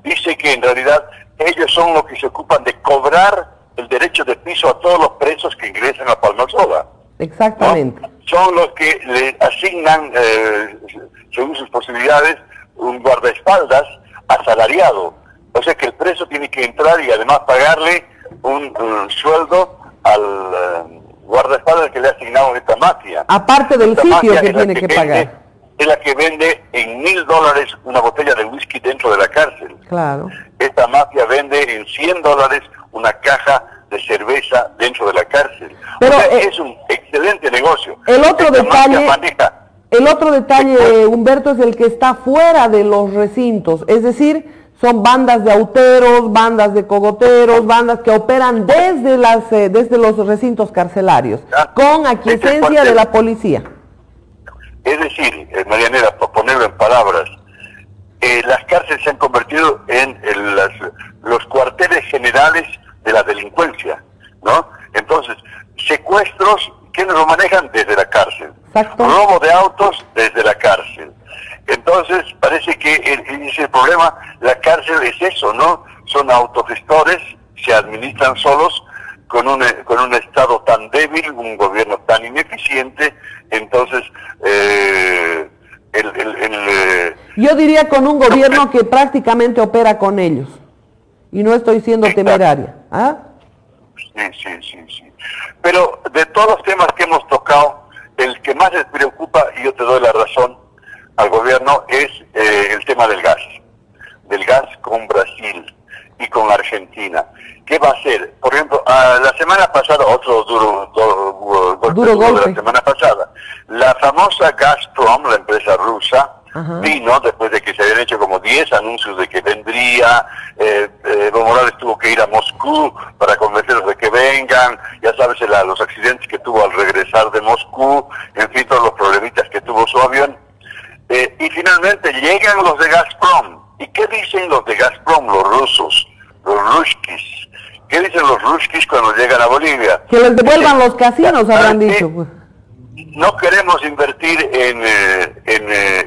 dice que en realidad ellos son los que se ocupan de cobrar el derecho de piso a todos los presos que ingresan a Palmasola. Exactamente. ¿No? Son los que le asignan, según sus posibilidades, un guardaespaldas asalariado. O sea que el preso tiene que entrar y además pagarle un sueldo al guardaespaldas que le ha asignado esta mafia. Aparte del sitio que tiene que pagar. Es la que vende en $1000 una botella de whisky dentro de la cárcel. Claro. Esta mafia vende en $100 una caja de cerveza dentro de la cárcel. Pero o sea, es un excelente negocio. El otro detalle, Humberto, es el que está fuera de los recintos, es decir, son bandas de auteros, bandas de cogoteros, bandas que operan desde los recintos carcelarios, con aquiescencia de la policía. Es decir, Marianela, para ponerlo en palabras, las cárceles se han convertido en los cuarteles generales de la delincuencia, ¿no? Entonces, secuestros, ¿quiénes lo manejan? Desde la cárcel. Exacto. Robo de autos desde la cárcel. Entonces, parece que ese problema, la cárcel es eso, ¿no? Son autogestores, se administran solos, con un Estado tan débil, un gobierno tan ineficiente. Entonces, yo diría con un gobierno que prácticamente opera con ellos, y no estoy siendo temeraria. ¿Ah? Sí. Pero de todos los temas que hemos tocado, el que más les preocupa, y yo te doy la razón al gobierno, es el tema del gas con Brasil y con Argentina. ¿Qué va a hacer? Por ejemplo, la semana pasada, otro duro golpe de la semana pasada, la famosa Gazprom, la empresa rusa, vino después de que se habían hecho como 10 anuncios de que vendría. Evo Morales tuvo que ir a Moscú para convencerlos de que vengan. Ya sabes, los accidentes que tuvo al regresar de Moscú, en fin, todos los problemitas que tuvo su avión. Y finalmente llegan los de Gazprom. ¿Y qué dicen los de Gazprom, los rusos, los ruskis? ¿Qué dicen los ruskis cuando llegan a Bolivia? Que les devuelvan los casinos, habrán dicho. No queremos invertir en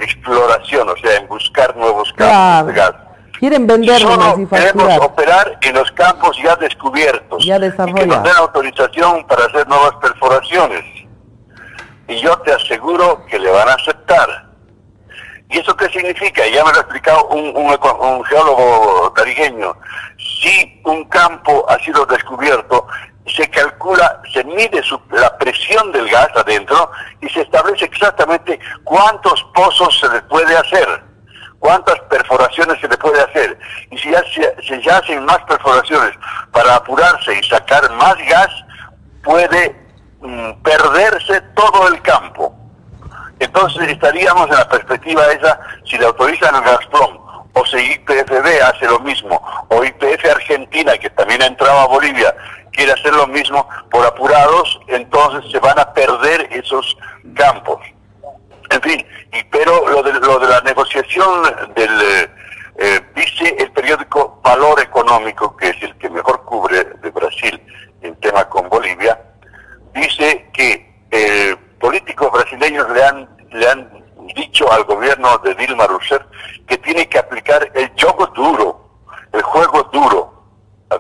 exploración, o sea, en buscar nuevos campos de gas. Quieren vendernos y facturar. Queremos operar en los campos ya descubiertos. Ya desarrollados. Y que nos den autorización para hacer nuevas perforaciones. Y yo te aseguro que le van a aceptar. ¿Y eso qué significa? Ya me lo ha explicado un geólogo tarigueño. Si un campo ha sido descubierto, se calcula, se mide la presión del gas adentro y se establece exactamente cuántos pozos se le puede hacer, cuántas perforaciones se le puede hacer. Y si ya hacen más perforaciones para apurarse y sacar más gas, puede perderse todo el campo. Entonces estaríamos en la perspectiva esa, si le autorizan el Gazprom, o si YPFB hace lo mismo, o YPF Argentina, que también ha entrado a Bolivia, quiere hacer lo mismo, por apurados, entonces se van a perder esos campos. En fin, pero lo de la negociación dice el periódico Valor Económico, que es el que mejor cubre de Brasil el tema con Bolivia, dice juego duro,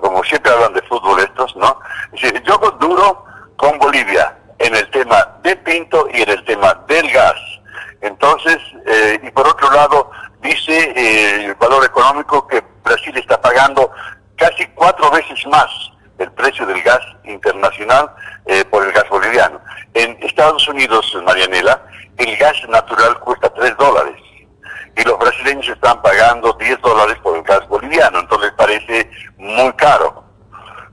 como siempre hablan de fútbol estos, ¿no? Dice, yo juego duro con Bolivia en el tema de Pinto y en el tema del gas. Entonces, y por otro lado, dice el valor económico que Brasil está pagando casi 4 veces más el precio del gas internacional por el gas boliviano. En Estados Unidos, Marianela, el gas natural cuesta $3 y los brasileños están pagando $10 por el gas boliviano, entonces parece muy caro,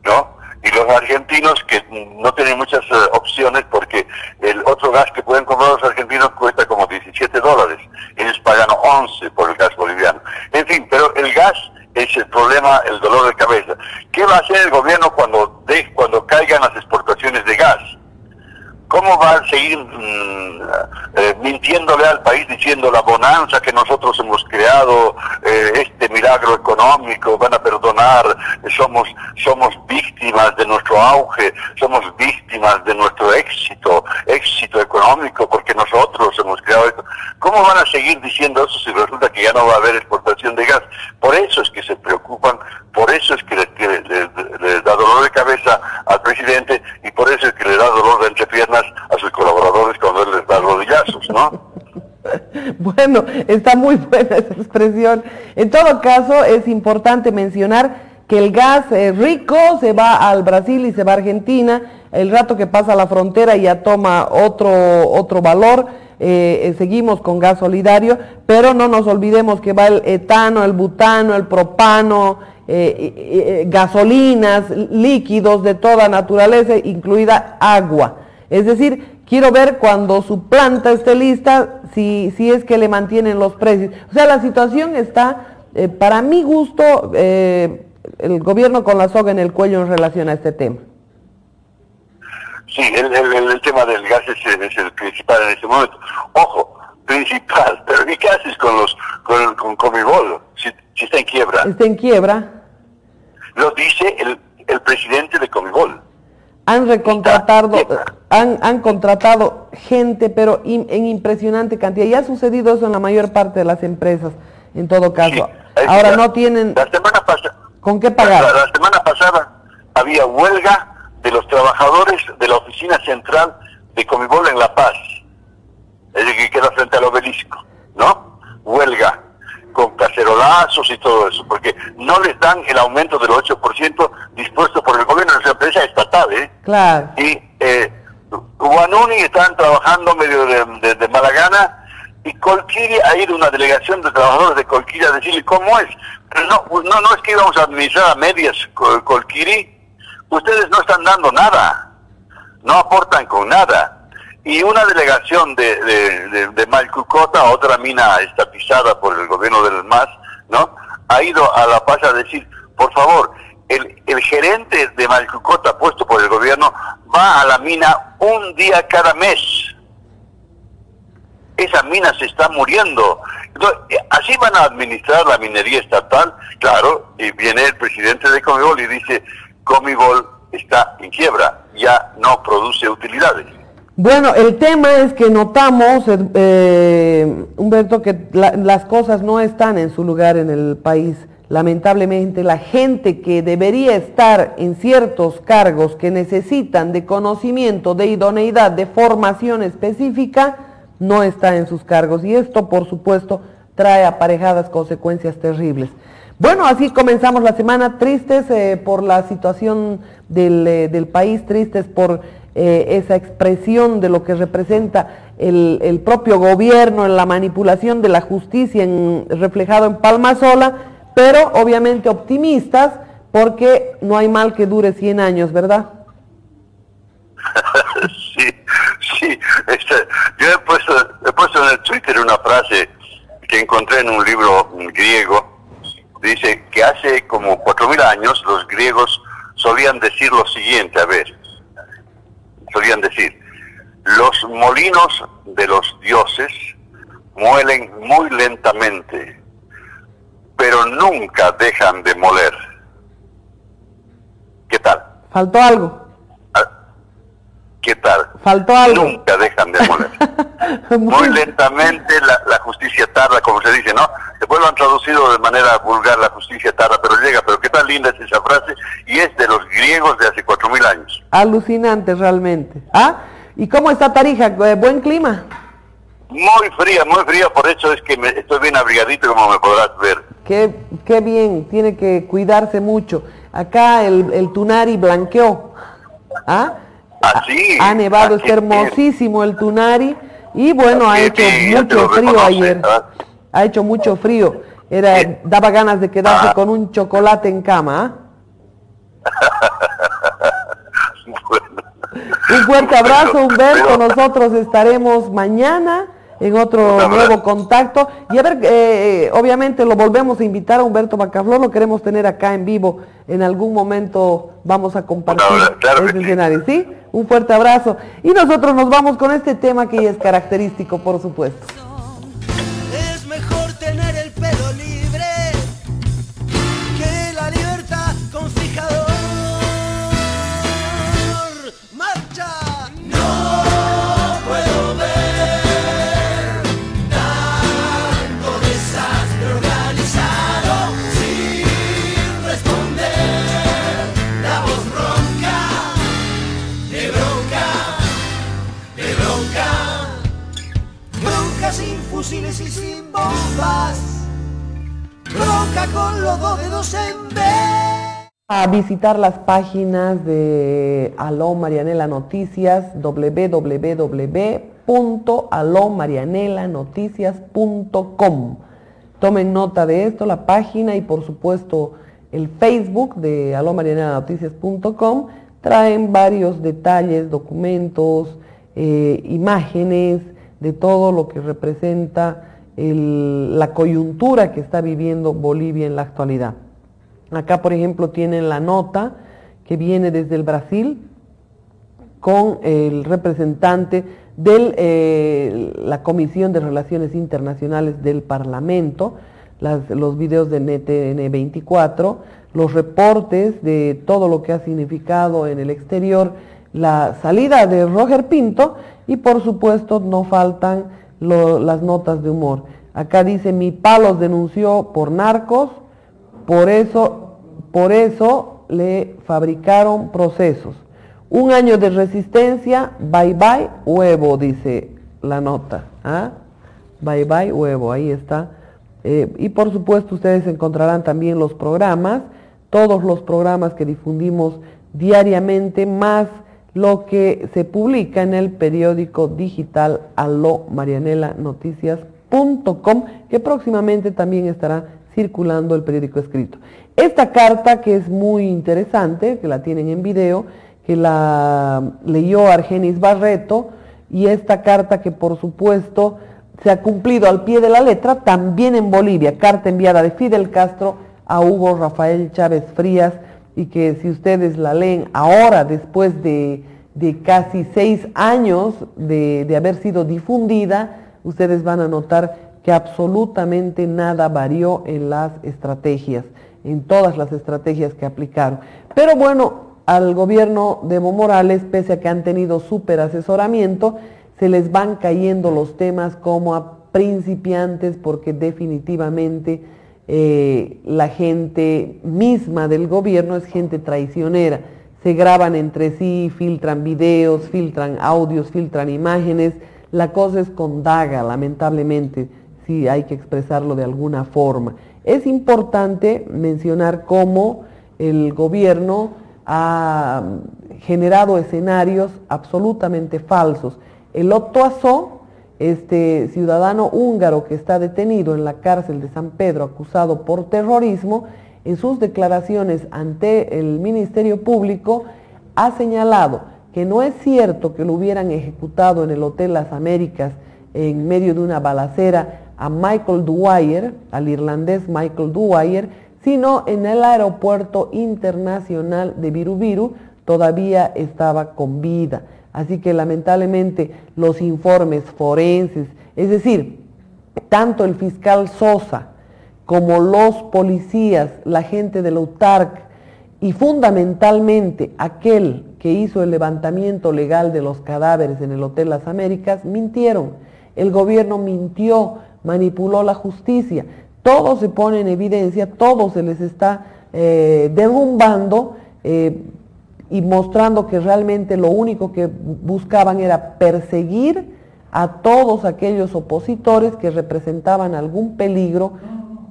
¿no? Y los argentinos, que no tienen muchas opciones porque el otro gas que pueden comprar los argentinos cuesta como $17, ellos pagan 11 por el gas boliviano. En fin, pero el gas es el problema, el dolor de cabeza. ¿Qué va a hacer el gobierno cuando caigan las exportaciones de gas? ¿Cómo va a seguir mintiéndole al país diciendo la bonanza que nosotros hemos creado, este milagro económico, van a perdonar, somos víctimas de nuestro auge, somos víctimas de nuestro éxito económico porque nosotros hemos creado esto? ¿Cómo van a seguir diciendo eso si resulta que ya no va a haber exportación de gas? Por eso es que se preocupan, por eso es que les da dolor de cabeza al presidente y por eso es que le da dolor de entrepiernas a sus colaboradores cuando él les da rodillazos, ¿no? Bueno, está muy buena esa expresión. En todo caso, es importante mencionar que el gas rico se va al Brasil y se va a Argentina. El rato que pasa la frontera ya toma otro valor. Seguimos con gas solidario, pero no nos olvidemos que va el etano, el butano, el propano, gasolinas, líquidos de toda naturaleza, incluida agua. Es decir, quiero ver cuando su planta esté lista, si es que le mantienen los precios. O sea, la situación está, para mi gusto, el gobierno con la soga en el cuello en relación a este tema. Sí, el tema del gas es el principal en este momento. Ojo, principal, pero ¿y qué haces con Comibol si está en quiebra? ¿Está en quiebra? Lo dice el presidente de Comibol. Han contratado gente, pero en impresionante cantidad. Ya ha sucedido eso en la mayor parte de las empresas, en todo caso. Sí, ahora no tienen con qué pagar. La semana pasada había huelga de los trabajadores de la oficina central de Comibol en La Paz, es decir, que queda frente al obelisco, ¿no? Huelga, con cacerolazos y todo eso, porque no les dan el aumento del 8% dispuesto por el gobierno de esa empresa estatal, ¿eh? Claro. Y Guanuni estaban trabajando medio de mala gana, y Colquiri ha ido una delegación de trabajadores de Colquiri a decirle cómo es. Pero no es que íbamos a administrar a medias Colquiri. Ustedes no están dando nada, no aportan con nada. Y una delegación de Malcucota, otra mina estatizada por el gobierno del MAS, ¿no? Ha ido a La Paz a decir, por favor, el gerente de Malcucota puesto por el gobierno va a la mina un día cada mes. Esa mina se está muriendo. Entonces, así van a administrar la minería estatal, claro, y viene el presidente de Comibol y dice, Comibol está en quiebra, ya no produce utilidades. Bueno, el tema es que notamos, Humberto, que las cosas no están en su lugar en el país. Lamentablemente, la gente que debería estar en ciertos cargos que necesitan de conocimiento, de idoneidad, de formación específica, no está en sus cargos. Y esto, por supuesto, trae aparejadas consecuencias terribles. Bueno, así comenzamos la semana, tristes por la situación del país, tristes por esa expresión de lo que representa el propio gobierno en la manipulación de la justicia reflejado en Palmasola, pero obviamente optimistas porque no hay mal que dure 100 años, ¿verdad? Sí. Yo he puesto en el Twitter una frase que encontré en un libro griego. Dice que hace como 4.000 años los griegos solían decir lo siguiente, solían decir, los molinos de los dioses muelen muy lentamente, pero nunca dejan de moler. ¿Qué tal? ¿Faltó algo? ¿Qué tal? ¿Faltó algo? Nunca dejan de moler. Muy lentamente la justicia tarda, como se dice, ¿no? Después lo han traducido de manera vulgar, la justicia tarda, pero llega, pero linda es esa frase, y es de los griegos de hace 4000 años. Alucinante realmente. ¿Ah? ¿Y cómo está Tarija? ¿Buen clima? Muy fría, por eso es que estoy bien abrigadito, como me podrás ver. Qué bien, tiene que cuidarse mucho. Acá el Tunari blanqueó. ¿Ah? Así. Ha nevado, está hermosísimo el Tunari. Y bueno, ha hecho mucho frío ayer. Ha hecho mucho frío. Daba ganas de quedarse con un chocolate en cama. Bueno. Un fuerte abrazo, Humberto. Nosotros estaremos mañana en otro nuevo contacto. Y a ver, obviamente lo volvemos a invitar a Humberto Bancaflor, lo queremos tener acá en vivo. En algún momento vamos a compartir este escenario, ¿sí? Un fuerte abrazo. Y nosotros nos vamos con este tema que ya es característico, por supuesto. Es mejor tener el pelo libre que la libertad con fijador. ¡Marcha! No puedo ver tanto desastre organizado sin responder. La voz ronca, de bronca sin fusiles y sin bombas, bronca con los dos dedos en B. A visitar las páginas de Aló Marianela Noticias, www.alomarianelanoticias.com. Tomen nota de esto, la página y por supuesto el Facebook de alomarianelanoticias.com traen varios detalles, documentos, imágenes de todo lo que representa la coyuntura que está viviendo Bolivia en la actualidad. Acá, por ejemplo, tienen la nota que viene desde el Brasil con el representante de la Comisión de Relaciones Internacionales del Parlamento, los videos de NTN 24, los reportes de todo lo que ha significado en el exterior la salida de Roger Pinto y por supuesto no faltan las notas de humor. Acá dice: mi Palos denunció por narcos, por eso le fabricaron procesos. 1 año de resistencia, bye bye huevo, dice la nota. ¿Ah? Bye bye huevo, ahí está. Y por supuesto ustedes encontrarán también los programas, todos los programas que difundimos diariamente, más lo que se publica en el periódico digital alomarianelanoticias.com, que próximamente también estará circulando el periódico escrito. Esta carta, que es muy interesante, que la tienen en video, que la leyó Argenis Barreto, y esta carta que por supuesto se ha cumplido al pie de la letra también en Bolivia, carta enviada de Fidel Castro a Hugo Rafael Chávez Frías, y que si ustedes la leen ahora, después de casi 6 años de haber sido difundida, ustedes van a notar que absolutamente nada varió en las estrategias, en todas las estrategias que aplicaron. Pero bueno, al gobierno de Evo Morales, pese a que han tenido súper asesoramiento, se les van cayendo los temas como a principiantes, porque definitivamente la gente misma del gobierno es gente traicionera. Se graban entre sí, filtran videos, filtran audios, filtran imágenes. La cosa es con daga, lamentablemente, si hay que expresarlo de alguna forma. Es importante mencionar cómo el gobierno ha generado escenarios absolutamente falsos. El Otto Azó, este ciudadano húngaro que está detenido en la cárcel de San Pedro acusado por terrorismo, en sus declaraciones ante el Ministerio Público ha señalado que no es cierto que lo hubieran ejecutado en el Hotel Las Américas en medio de una balacera a Michael Dwyer, al irlandés Michael Dwyer, sino en el aeropuerto internacional de Viru, todavía estaba con vida. Así que lamentablemente los informes forenses, es decir, tanto el fiscal Sosa como los policías, la gente de la UTARC y fundamentalmente aquel que hizo el levantamiento legal de los cadáveres en el Hotel Las Américas, mintieron. El gobierno mintió, manipuló la justicia. Todo se pone en evidencia, todo se les está derrumbando y mostrando que realmente lo único que buscaban era perseguir a todos aquellos opositores que representaban algún peligro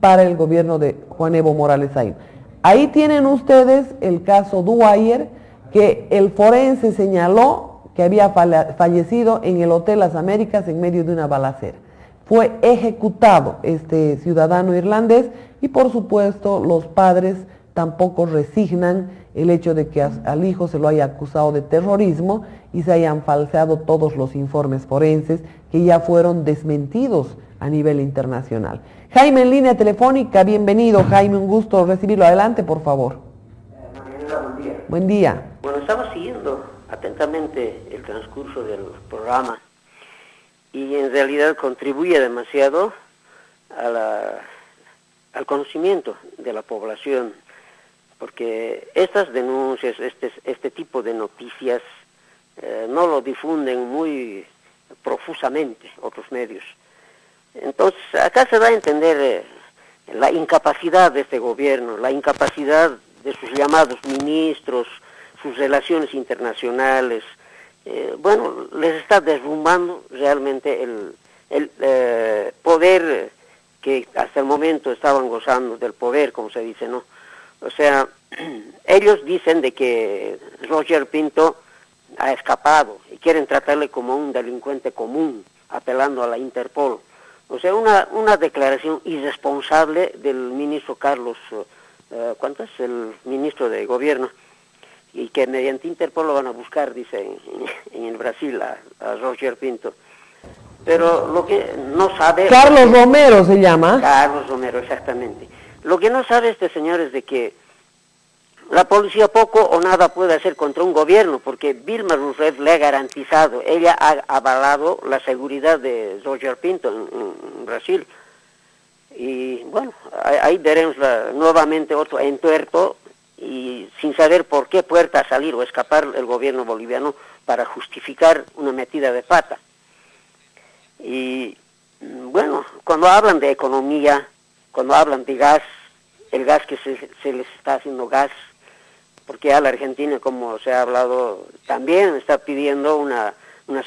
para el gobierno de Juan Evo Morales Ayllón. Ahí tienen ustedes el caso Dwyer, que el forense señaló que había fallecido en el Hotel Las Américas en medio de una balacera. Fue ejecutado este ciudadano irlandés y por supuesto los padres tampoco resignan el hecho de que al hijo se lo haya acusado de terrorismo y se hayan falseado todos los informes forenses que ya fueron desmentidos a nivel internacional. Jaime en línea telefónica, bienvenido Jaime, un gusto recibirlo. Adelante, por favor. Marianela, buen día. Buen día. Bueno, estaba siguiendo atentamente el transcurso del programa y en realidad contribuye demasiado al conocimiento de la población, porque estas denuncias, este tipo de noticias no lo difunden muy profusamente otros medios. Entonces, acá se da a entender la incapacidad de este gobierno, la incapacidad de sus llamados ministros, sus relaciones internacionales. Bueno, les está derrumbando realmente el poder que hasta el momento estaban gozando del poder, como se dice, ¿no? O sea, ellos dicen de que Roger Pinto ha escapado y quieren tratarle como un delincuente común, apelando a la Interpol. O sea, una declaración irresponsable del ministro Carlos, ¿cuánto es? El ministro de Gobierno, y que mediante Interpol lo van a buscar, dice, en el Brasil a Roger Pinto. Pero lo que no sabe... Carlos Romero se llama. Carlos Romero, exactamente. Lo que no sabe este señor es de que la policía poco o nada puede hacer contra un gobierno, porque Vilma Rousseff le ha garantizado, ella ha avalado la seguridad de Roger Pinto en Brasil. Y bueno, ahí veremos nuevamente otro entuerto, y sin saber por qué puerta salir o escapar el gobierno boliviano para justificar una metida de pata. Y bueno, cuando hablan de economía, cuando hablan de gas, el gas que se les está haciendo gas, porque a la Argentina, como se ha hablado, también está pidiendo una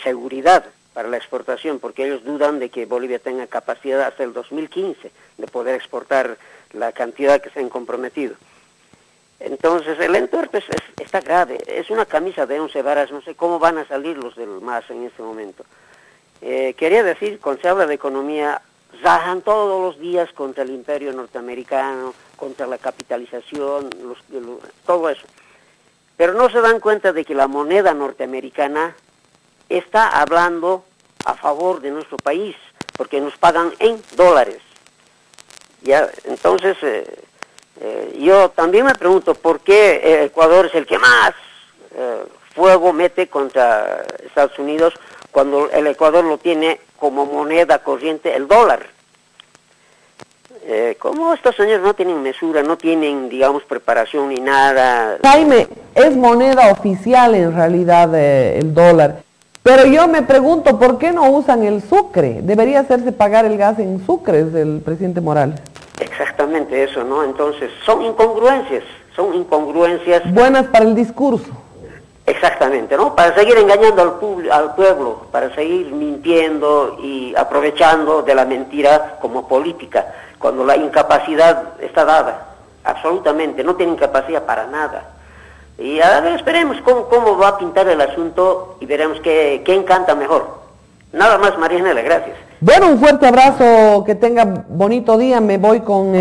seguridad para la exportación, porque ellos dudan de que Bolivia tenga capacidad hasta el 2015 de poder exportar la cantidad que se han comprometido. Entonces el entuerto está grave, es una camisa de 11 varas, no sé cómo van a salir los del MAS en este momento. Quería decir, cuando se habla de economía, rajan todos los días contra el imperio norteamericano, contra la capitalización, todo eso. Pero no se dan cuenta de que la moneda norteamericana está hablando a favor de nuestro país, porque nos pagan en dólares. Ya, entonces, yo también me pregunto por qué Ecuador es el que más fuego mete contra Estados Unidos, cuando el Ecuador lo tiene como moneda corriente el dólar. ¿Cómo estos señores no tienen mesura, no tienen, digamos, preparación ni nada? Jaime, es moneda oficial en realidad el dólar. Pero yo me pregunto, ¿por qué no usan el sucre? Debería hacerse pagar el gas en sucres del presidente Morales. Exactamente eso, ¿no? Entonces, son incongruencias. Buenas para el discurso. Exactamente, ¿no? Para seguir engañando al pueblo, para seguir mintiendo y aprovechando de la mentira como política, cuando la incapacidad está dada, absolutamente, no tienen capacidad para nada. Y a ver, esperemos cómo va a pintar el asunto y veremos qué encanta mejor. Nada más, Marianela, gracias. Bueno, un fuerte abrazo, que tenga bonito día. Me voy con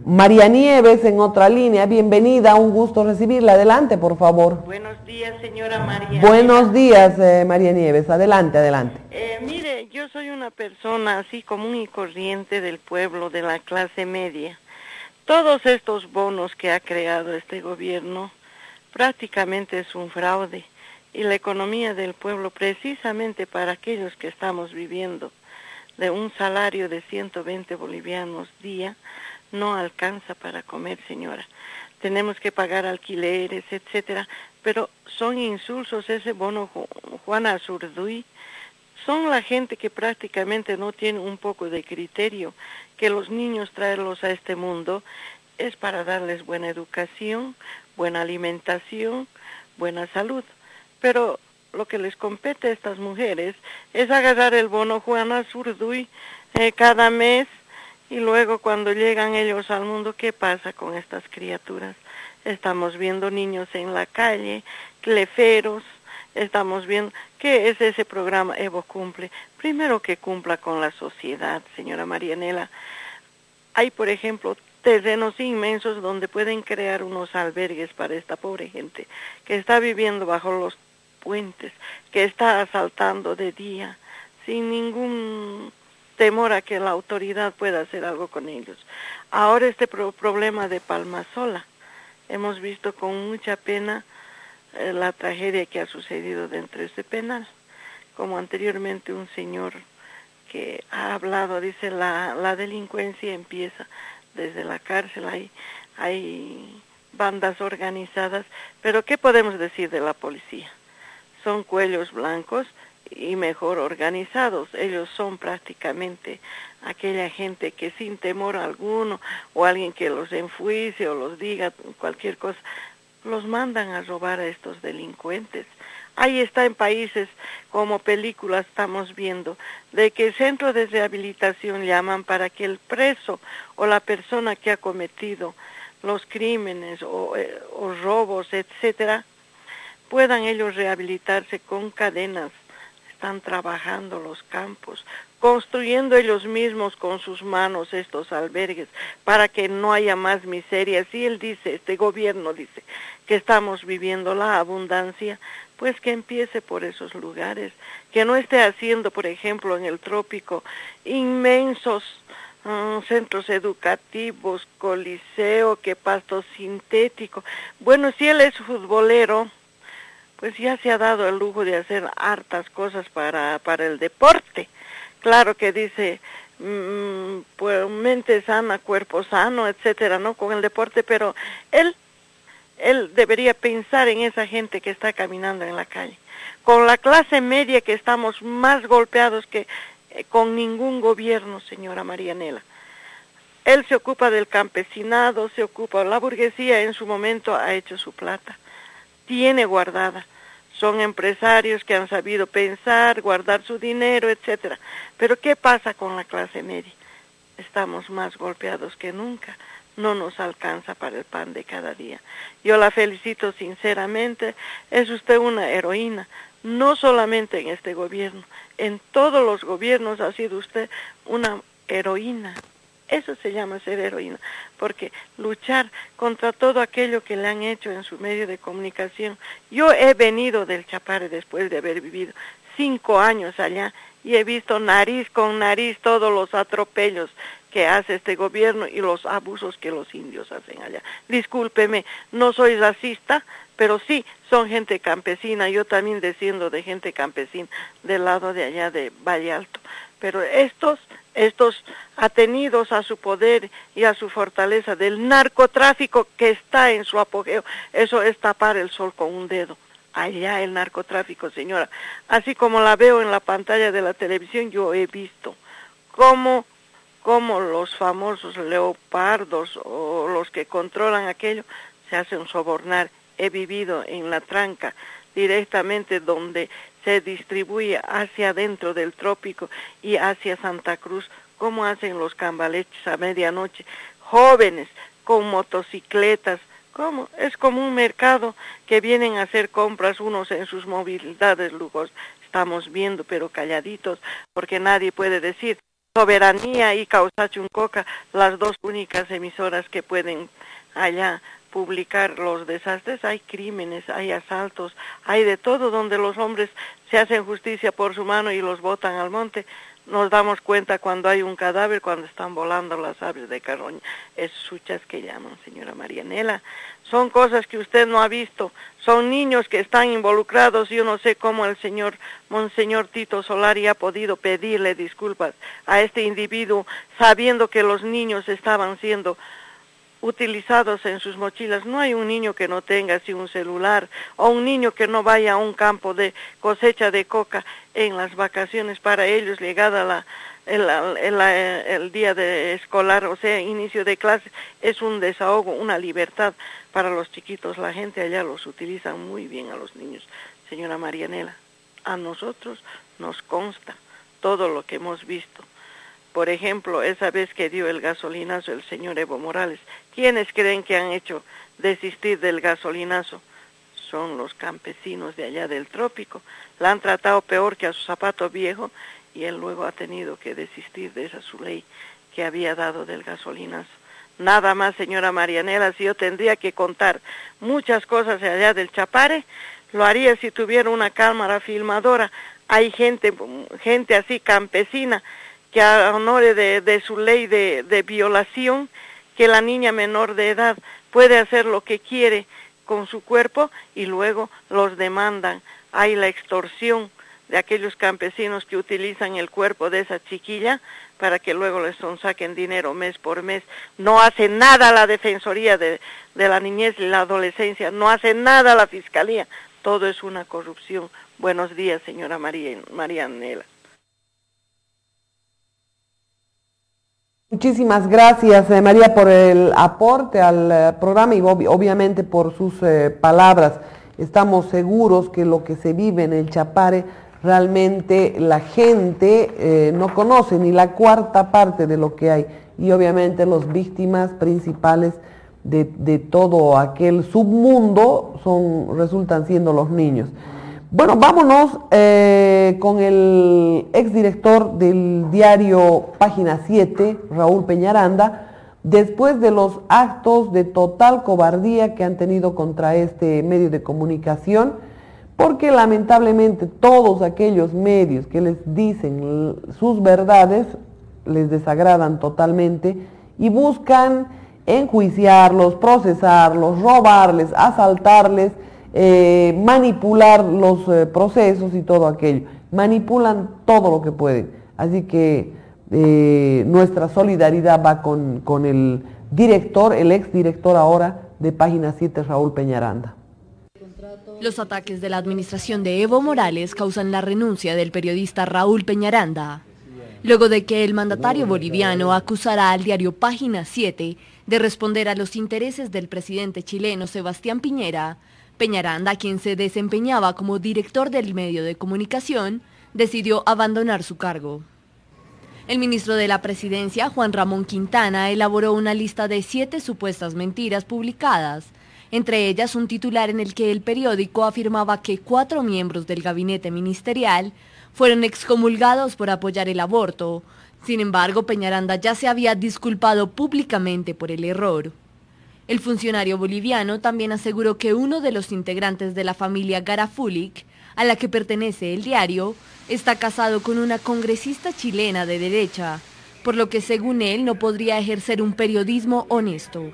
María Nieves en otra línea. Bienvenida, un gusto recibirla. Adelante, por favor. Buenos días, señora María. Buenos días, María Nieves. Adelante, adelante. Mire, yo soy una persona así común y corriente del pueblo, de la clase media. Todos estos bonos que ha creado este gobierno prácticamente es un fraude. Y la economía del pueblo, precisamente para aquellos que estamos viviendo de un salario de 120 bolivianos día, no alcanza para comer, señora. Tenemos que pagar alquileres, etcétera, pero son insulsos ese bono Juana Azurduy. Son la gente que prácticamente no tiene un poco de criterio, que los niños traerlos a este mundo es para darles buena educación, buena alimentación, buena salud. Pero lo que les compete a estas mujeres es agarrar el bono Juana Zurduy cada mes, y luego cuando llegan ellos al mundo, ¿qué pasa con estas criaturas? Estamos viendo niños en la calle, cleferos, estamos viendo, ¿qué es ese programa Evo Cumple? Primero que cumpla con la sociedad, señora Marianela. Hay, por ejemplo, terrenos inmensos donde pueden crear unos albergues para esta pobre gente que está viviendo bajo los puentes, que está asaltando de día, sin ningún temor a que la autoridad pueda hacer algo con ellos. Ahora este problema de Palmasola, hemos visto con mucha pena la tragedia que ha sucedido dentro de este penal. Como anteriormente un señor que ha hablado, dice, la delincuencia empieza desde la cárcel, hay bandas organizadas, pero ¿qué podemos decir de la policía? Son cuellos blancos y mejor organizados. Ellos son prácticamente aquella gente que sin temor alguno, o alguien que los enjuicie o los diga cualquier cosa, los mandan a robar a estos delincuentes. Ahí está, en países como películas estamos viendo, de que el centro de rehabilitación llaman para que el preso o la persona que ha cometido los crímenes o robos, etcétera, puedan ellos rehabilitarse con cadenas. Están trabajando los campos, construyendo ellos mismos con sus manos estos albergues para que no haya más miseria. Si él dice, este gobierno dice que estamos viviendo la abundancia, pues que empiece por esos lugares, que no esté haciendo, por ejemplo, en el trópico, inmensos centros educativos, coliseo, que pasto sintético. Bueno, si él es futbolero, pues ya se ha dado el lujo de hacer hartas cosas para el deporte. Claro que dice, pues mente sana, cuerpo sano, etcétera, ¿no? Con el deporte, pero él debería pensar en esa gente que está caminando en la calle. Con la clase media, que estamos más golpeados que con ningún gobierno, señora Marianela. Él se ocupa del campesinado, la burguesía en su momento ha hecho su plata, tiene guardada. Son empresarios que han sabido pensar, guardar su dinero, etcétera. Pero ¿qué pasa con la clase media? Estamos más golpeados que nunca. No nos alcanza para el pan de cada día. Yo la felicito sinceramente. Es usted una heroína. No solamente en este gobierno, en todos los gobiernos ha sido usted una heroína. Eso se llama ser heroína, porque luchar contra todo aquello que le han hecho en su medio de comunicación. Yo he venido del Chapare después de haber vivido 5 años allá y he visto nariz con nariz todos los atropellos que hace este gobierno y los abusos que los indios hacen allá. Discúlpeme, no soy racista, pero sí son gente campesina. Yo también desciendo de gente campesina del lado de allá de Valle Alto. Pero estos atenidos a su poder y a su fortaleza del narcotráfico que está en su apogeo, eso es tapar el sol con un dedo. Allá el narcotráfico, señora. Así como la veo en la pantalla de la televisión, yo he visto cómo los famosos leopardos o los que controlan aquello se hacen sobornar. He vivido en La Tranca, directamente donde se distribuye hacia adentro del trópico y hacia Santa Cruz, como hacen los cambaleches a medianoche, jóvenes con motocicletas, ¿cómo? Es como un mercado que vienen a hacer compras unos en sus movilidades lujosas. Estamos viendo, pero calladitos, porque nadie puede decir. Soberanía y Causachuncoca, las dos únicas emisoras que pueden allá publicar los desastres. Hay crímenes, hay asaltos, hay de todo, donde los hombres se hacen justicia por su mano y los botan al monte. Nos damos cuenta cuando hay un cadáver, cuando están volando las aves de carroña. Es suchas que llaman, señora Marianela. Son cosas que usted no ha visto. Son niños que están involucrados. Yo no sé cómo el Monseñor Tito Solari ha podido pedirle disculpas a este individuo, sabiendo que los niños estaban siendo utilizados en sus mochilas. No hay un niño que no tenga así un celular, o un niño que no vaya a un campo de cosecha de coca en las vacaciones. Para ellos, llegada el día de escolar, o sea, inicio de clase, es un desahogo, una libertad para los chiquitos. La gente allá los utiliza muy bien a los niños, señora Marianela. A nosotros nos consta todo lo que hemos visto. Por ejemplo, esa vez que dio el gasolinazo el señor Evo Morales, ¿quiénes creen que han hecho desistir del gasolinazo? Son los campesinos de allá del trópico. La han tratado peor que a su zapato viejo y él luego ha tenido que desistir de esa su ley que había dado del gasolinazo. Nada más, señora Marianela, si yo tendría que contar muchas cosas de allá del Chapare, lo haría si tuviera una cámara filmadora. Hay gente así campesina que a honor de su ley de violación, que la niña menor de edad puede hacer lo que quiere con su cuerpo y luego los demandan. Hay la extorsión de aquellos campesinos que utilizan el cuerpo de esa chiquilla para que luego les saquen dinero mes por mes. No hace nada la Defensoría de la Niñez y la Adolescencia, no hace nada la Fiscalía, todo es una corrupción. Buenos días, señora Marianela. Muchísimas gracias, María, por el aporte al programa y obviamente por sus palabras. Estamos seguros que lo que se vive en el Chapare, realmente la gente no conoce ni la cuarta parte de lo que hay. Y obviamente las víctimas principales de todo aquel submundo resultan siendo los niños. Bueno, vámonos con el exdirector del diario Página 7, Raúl Peñaranda, después de los actos de total cobardía que han tenido contra este medio de comunicación, porque lamentablemente todos aquellos medios que les dicen sus verdades les desagradan totalmente y buscan enjuiciarlos, procesarlos, robarles, asaltarles, manipular los procesos y todo aquello. Manipulan todo lo que pueden. Así que nuestra solidaridad va con el director, el exdirector ahora de Página 7, Raúl Peñaranda. Los ataques de la administración de Evo Morales causan la renuncia del periodista Raúl Peñaranda. Luego de que el mandatario boliviano acusara al diario Página 7 de responder a los intereses del presidente chileno Sebastián Piñera, Peñaranda, quien se desempeñaba como director del medio de comunicación, decidió abandonar su cargo. El ministro de la Presidencia, Juan Ramón Quintana, elaboró una lista de 7 supuestas mentiras publicadas, entre ellas un titular en el que el periódico afirmaba que 4 miembros del gabinete ministerial fueron excomulgados por apoyar el aborto. Sin embargo, Peñaranda ya se había disculpado públicamente por el error. El funcionario boliviano también aseguró que uno de los integrantes de la familia Garafulic, a la que pertenece el diario, está casado con una congresista chilena de derecha, por lo que según él no podría ejercer un periodismo honesto.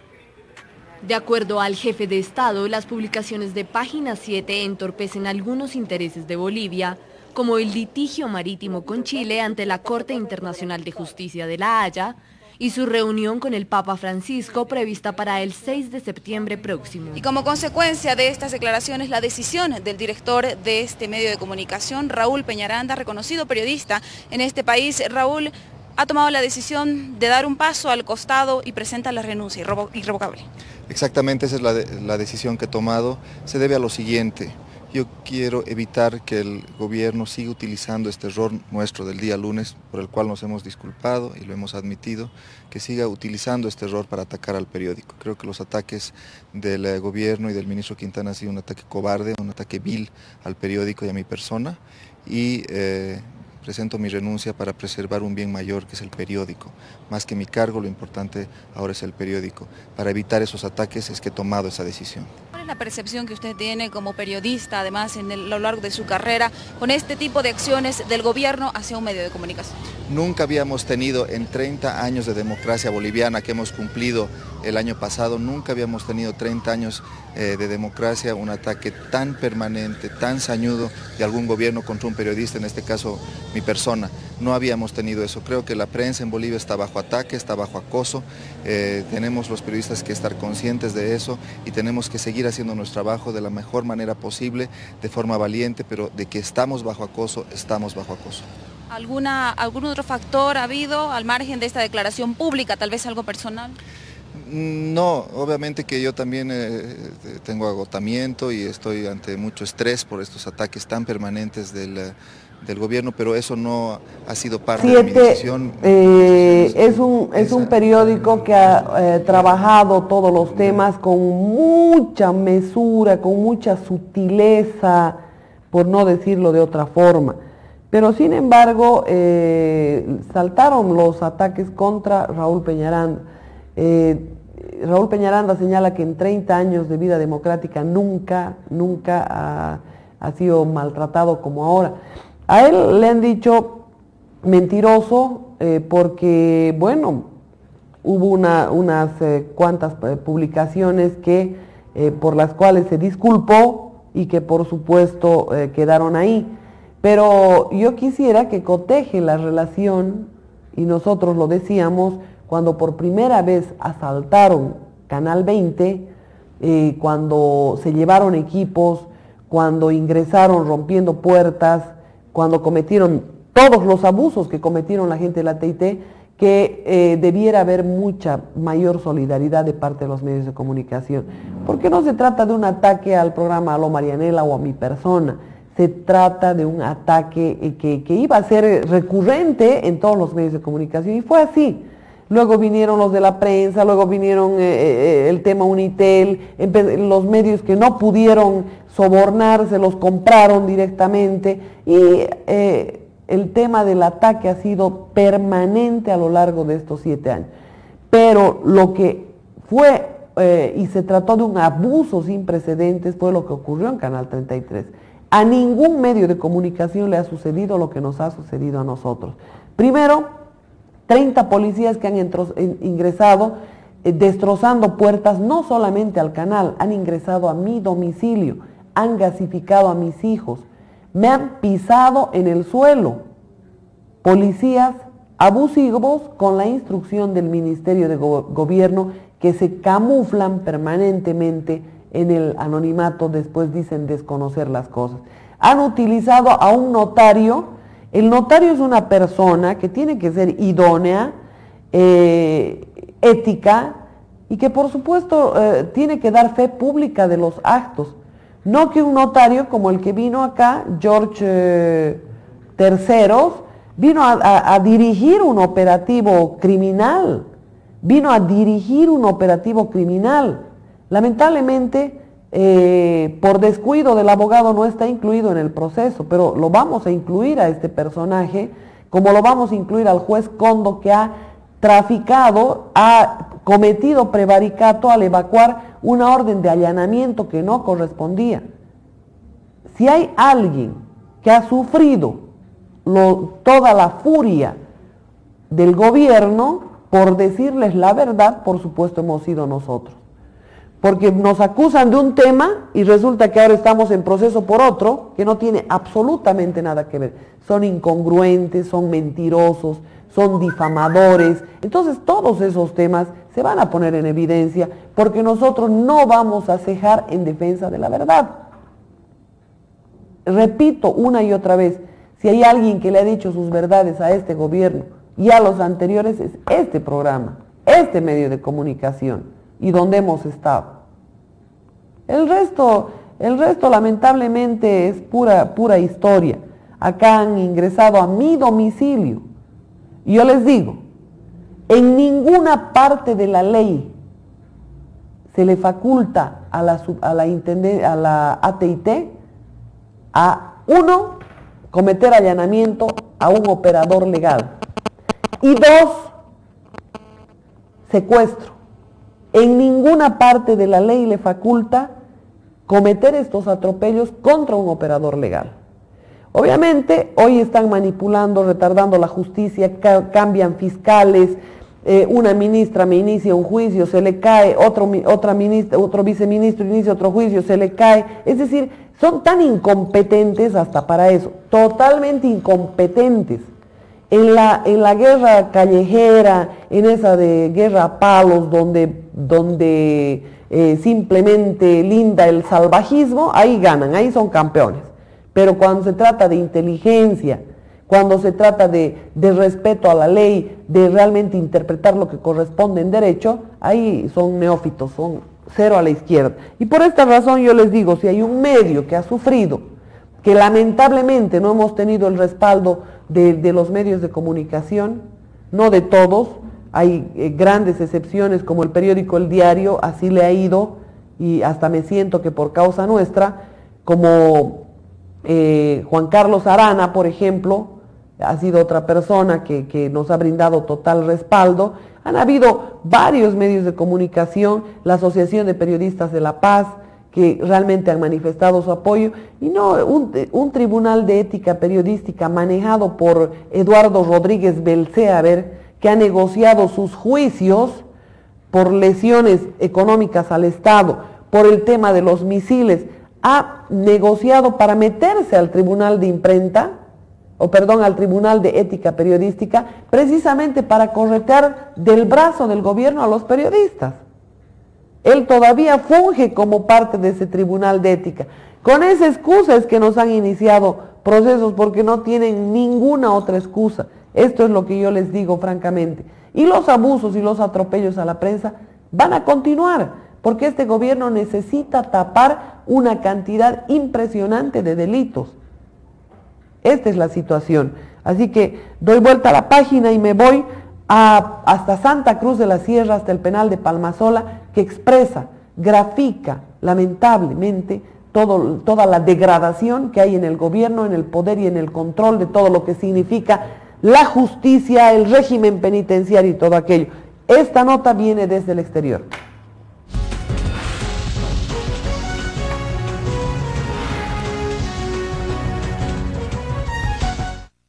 De acuerdo al jefe de Estado, las publicaciones de Página 7 entorpecen algunos intereses de Bolivia, como el litigio marítimo con Chile ante la Corte Internacional de Justicia de La Haya y su reunión con el Papa Francisco prevista para el 6 de septiembre próximo. Y como consecuencia de estas declaraciones, la decisión del director de este medio de comunicación, Raúl Peñaranda, reconocido periodista en este país, Raúl ha tomado la decisión de dar un paso al costado y presenta la renuncia irrevocable. Exactamente, esa es la decisión que he tomado. Se debe a lo siguiente. Yo quiero evitar que el gobierno siga utilizando este error nuestro del día lunes, por el cual nos hemos disculpado y lo hemos admitido, que siga utilizando este error para atacar al periódico. Creo que los ataques del gobierno y del ministro Quintana han sido un ataque cobarde, un ataque vil al periódico y a mi persona, y presento mi renuncia para preservar un bien mayor que es el periódico. Más que mi cargo, lo importante ahora es el periódico. Para evitar esos ataques es que he tomado esa decisión. ¿Cuál es la percepción que usted tiene como periodista, además a lo largo de su carrera, con este tipo de acciones del gobierno hacia un medio de comunicación? Nunca habíamos tenido en 30 años de democracia boliviana que hemos cumplido el año pasado, nunca habíamos tenido 30 años de democracia, un ataque tan permanente, tan sañudo de algún gobierno contra un periodista, en este caso mi persona. No habíamos tenido eso. Creo que la prensa en Bolivia está bajo ataque, está bajo acoso. Tenemos los periodistas que estar conscientes de eso y tenemos que seguir haciendo nuestro trabajo de la mejor manera posible, de forma valiente, pero de que estamos bajo acoso, estamos bajo acoso. ¿Algún otro factor ha habido al margen de esta declaración pública, tal vez algo personal? No, obviamente que yo también tengo agotamiento y estoy ante mucho estrés por estos ataques tan permanentes del gobierno, pero eso no ha sido parte de mi decisión. Es un periódico que ha trabajado todos los temas con mucha mesura, con mucha sutileza, por no decirlo de otra forma. Pero sin embargo, saltaron los ataques contra Raúl Peñaranda. Raúl Peñaranda señala que en 30 años de vida democrática nunca ha sido maltratado como ahora. A él le han dicho mentiroso porque, bueno, hubo unas cuantas publicaciones por las cuales se disculpó y que por supuesto quedaron ahí. Pero yo quisiera que coteje la relación, y nosotros lo decíamos, cuando por primera vez asaltaron Canal 20, cuando se llevaron equipos, cuando ingresaron rompiendo puertas, cuando cometieron todos los abusos que cometieron la gente de la TIT, que debiera haber mucha mayor solidaridad de parte de los medios de comunicación. Porque no se trata de un ataque al programa Aló Marianela o a mi persona, se trata de un ataque que iba a ser recurrente en todos los medios de comunicación, y fue así. Luego vinieron los de la prensa, luego vinieron el tema Unitel, los medios que no pudieron sobornarse, los compraron directamente, y el tema del ataque ha sido permanente a lo largo de estos 7 años. Pero lo que fue, y se trató de un abuso sin precedentes, fue lo que ocurrió en Canal 33. A ningún medio de comunicación le ha sucedido lo que nos ha sucedido a nosotros. Primero, 30 policías que han ingresado destrozando puertas, no solamente al canal, han ingresado a mi domicilio, han gasificado a mis hijos, me han pisado en el suelo. Policías abusivos con la instrucción del Ministerio de Gobierno, que se camuflan permanentemente en el anonimato, después dicen desconocer las cosas. Han utilizado a un notario. El notario es una persona que tiene que ser idónea, ética, y que por supuesto tiene que dar fe pública de los actos. No que un notario como el que vino acá, George III, vino a dirigir un operativo criminal. Lamentablemente, por descuido del abogado no está incluido en el proceso, pero lo vamos a incluir a este personaje, como lo vamos a incluir al juez Condo, que ha traficado, ha cometido prevaricato al evacuar una orden de allanamiento que no correspondía. Si hay alguien que ha sufrido toda la furia del gobierno por decirles la verdad, por supuesto hemos sido nosotros. Porque nos acusan de un tema y resulta que ahora estamos en proceso por otro que no tiene absolutamente nada que ver. Son incongruentes, son mentirosos, son difamadores. Entonces todos esos temas se van a poner en evidencia porque nosotros no vamos a cejar en defensa de la verdad. Repito una y otra vez, si hay alguien que le ha dicho sus verdades a este gobierno y a los anteriores, es este programa, este medio de comunicación y donde hemos estado. El resto lamentablemente es pura historia. Acá han ingresado a mi domicilio. Y yo les digo, en ninguna parte de la ley se le faculta a la ATT a uno, cometer allanamiento a un operador legal. Y dos, secuestro. En ninguna parte de la ley le faculta cometer estos atropellos contra un operador legal. Obviamente, hoy están manipulando, retardando la justicia, cambian fiscales, una ministra me inicia un juicio, se le cae, otro viceministro inicia otro juicio, se le cae. Es decir, son tan incompetentes hasta para eso, totalmente incompetentes. En la guerra callejera, en esa de guerra a palos, donde simplemente linda el salvajismo, ahí ganan, ahí son campeones. Pero cuando se trata de inteligencia, Cuando se trata de respeto a la ley, de realmente interpretar lo que corresponde en derecho, ahí son neófitos, son cero a la izquierda. Y por esta razón yo les digo, si hay un medio que ha sufrido, que lamentablemente no hemos tenido el respaldo de los medios de comunicación, no de todos, hay grandes excepciones como el periódico El Diario, así le ha ido, y hasta me siento que por causa nuestra, como Juan Carlos Arana, por ejemplo, ha sido otra persona que nos ha brindado total respaldo. Han habido varios medios de comunicación, la Asociación de Periodistas de La Paz, que realmente han manifestado su apoyo, y no un tribunal de ética periodística manejado por Eduardo Rodríguez Belcéaber, que ha negociado sus juicios por lesiones económicas al Estado, por el tema de los misiles, ha negociado para meterse al tribunal de imprenta, al Tribunal de Ética Periodística, precisamente para corretear del brazo del gobierno a los periodistas. Él todavía funge como parte de ese Tribunal de Ética. Con esa excusa es que nos han iniciado procesos, porque no tienen ninguna otra excusa. Esto es lo que yo les digo francamente. Y los abusos y los atropellos a la prensa van a continuar, porque este gobierno necesita tapar una cantidad impresionante de delitos. Esta es la situación. Así que doy vuelta a la página y me voy hasta Santa Cruz de la Sierra, hasta el penal de Palmasola, que expresa, grafica lamentablemente toda la degradación que hay en el gobierno, en el poder y en el control de todo lo que significa la justicia, el régimen penitenciario y todo aquello. Esta nota viene desde el exterior.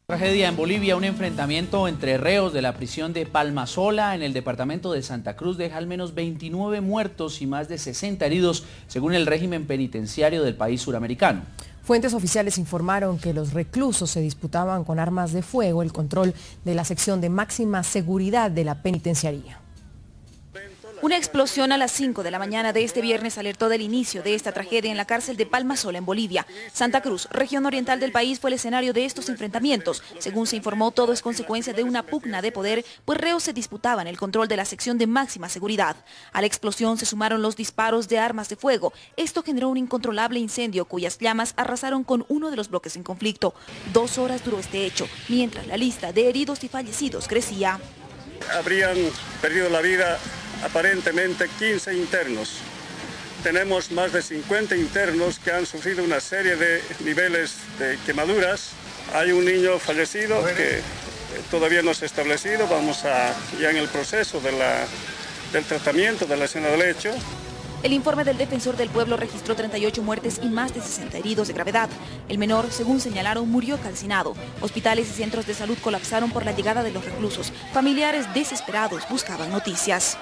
Tragedia en Bolivia, un enfrentamiento entre reos de la prisión de Palmasola en el departamento de Santa Cruz deja al menos 29 muertos y más de 60 heridos, según el régimen penitenciario del país suramericano. Fuentes oficiales informaron que los reclusos se disputaban con armas de fuego el control de la sección de máxima seguridad de la penitenciaría. Una explosión a las 5 de la mañana de este viernes alertó del inicio de esta tragedia en la cárcel de Palmasola, en Bolivia. Santa Cruz, región oriental del país, fue el escenario de estos enfrentamientos. Según se informó, todo es consecuencia de una pugna de poder, pues reos se disputaban el control de la sección de máxima seguridad. A la explosión se sumaron los disparos de armas de fuego. Esto generó un incontrolable incendio cuyas llamas arrasaron con uno de los bloques en conflicto. 2 horas duró este hecho, mientras la lista de heridos y fallecidos crecía. Habrían perdido la vida aparentemente 15 internos. Tenemos más de 50 internos que han sufrido una serie de niveles de quemaduras. Hay un niño fallecido que todavía no se ha establecido. Vamos ya en el proceso del tratamiento de la escena del hecho. El informe del Defensor del Pueblo registró 38 muertes y más de 60 heridos de gravedad. El menor, según señalaron, murió calcinado. Hospitales y centros de salud colapsaron por la llegada de los reclusos. Familiares desesperados buscaban noticias.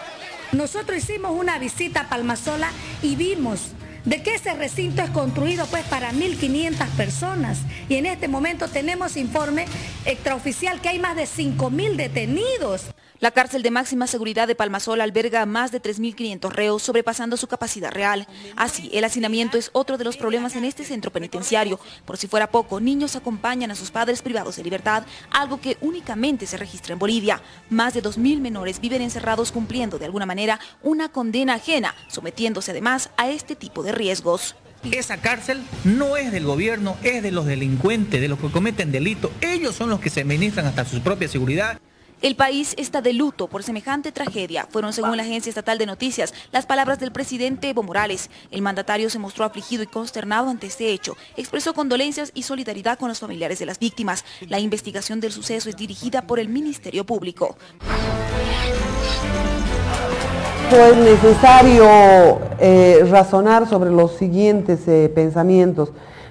Nosotros hicimos una visita a Palmasola y vimos de que ese recinto es construido pues para 1.500 personas. Y en este momento tenemos informe extraoficial que hay más de 5.000 detenidos. La cárcel de máxima seguridad de Palmasola alberga a más de 3.500 reos, sobrepasando su capacidad real. Así, el hacinamiento es otro de los problemas en este centro penitenciario. Por si fuera poco, niños acompañan a sus padres privados de libertad, algo que únicamente se registra en Bolivia. Más de 2.000 menores viven encerrados cumpliendo de alguna manera una condena ajena, sometiéndose además a este tipo de riesgos. Esa cárcel no es del gobierno, es de los delincuentes, de los que cometen delitos. Ellos son los que se administran hasta su propia seguridad. El país está de luto por semejante tragedia. Fueron, según la agencia estatal de noticias, las palabras del presidente Evo Morales. El mandatario se mostró afligido y consternado ante este hecho. Expresó condolencias y solidaridad con los familiares de las víctimas. La investigación del suceso es dirigida por el Ministerio Público. Es necesario razonar sobre los siguientes pensamientos.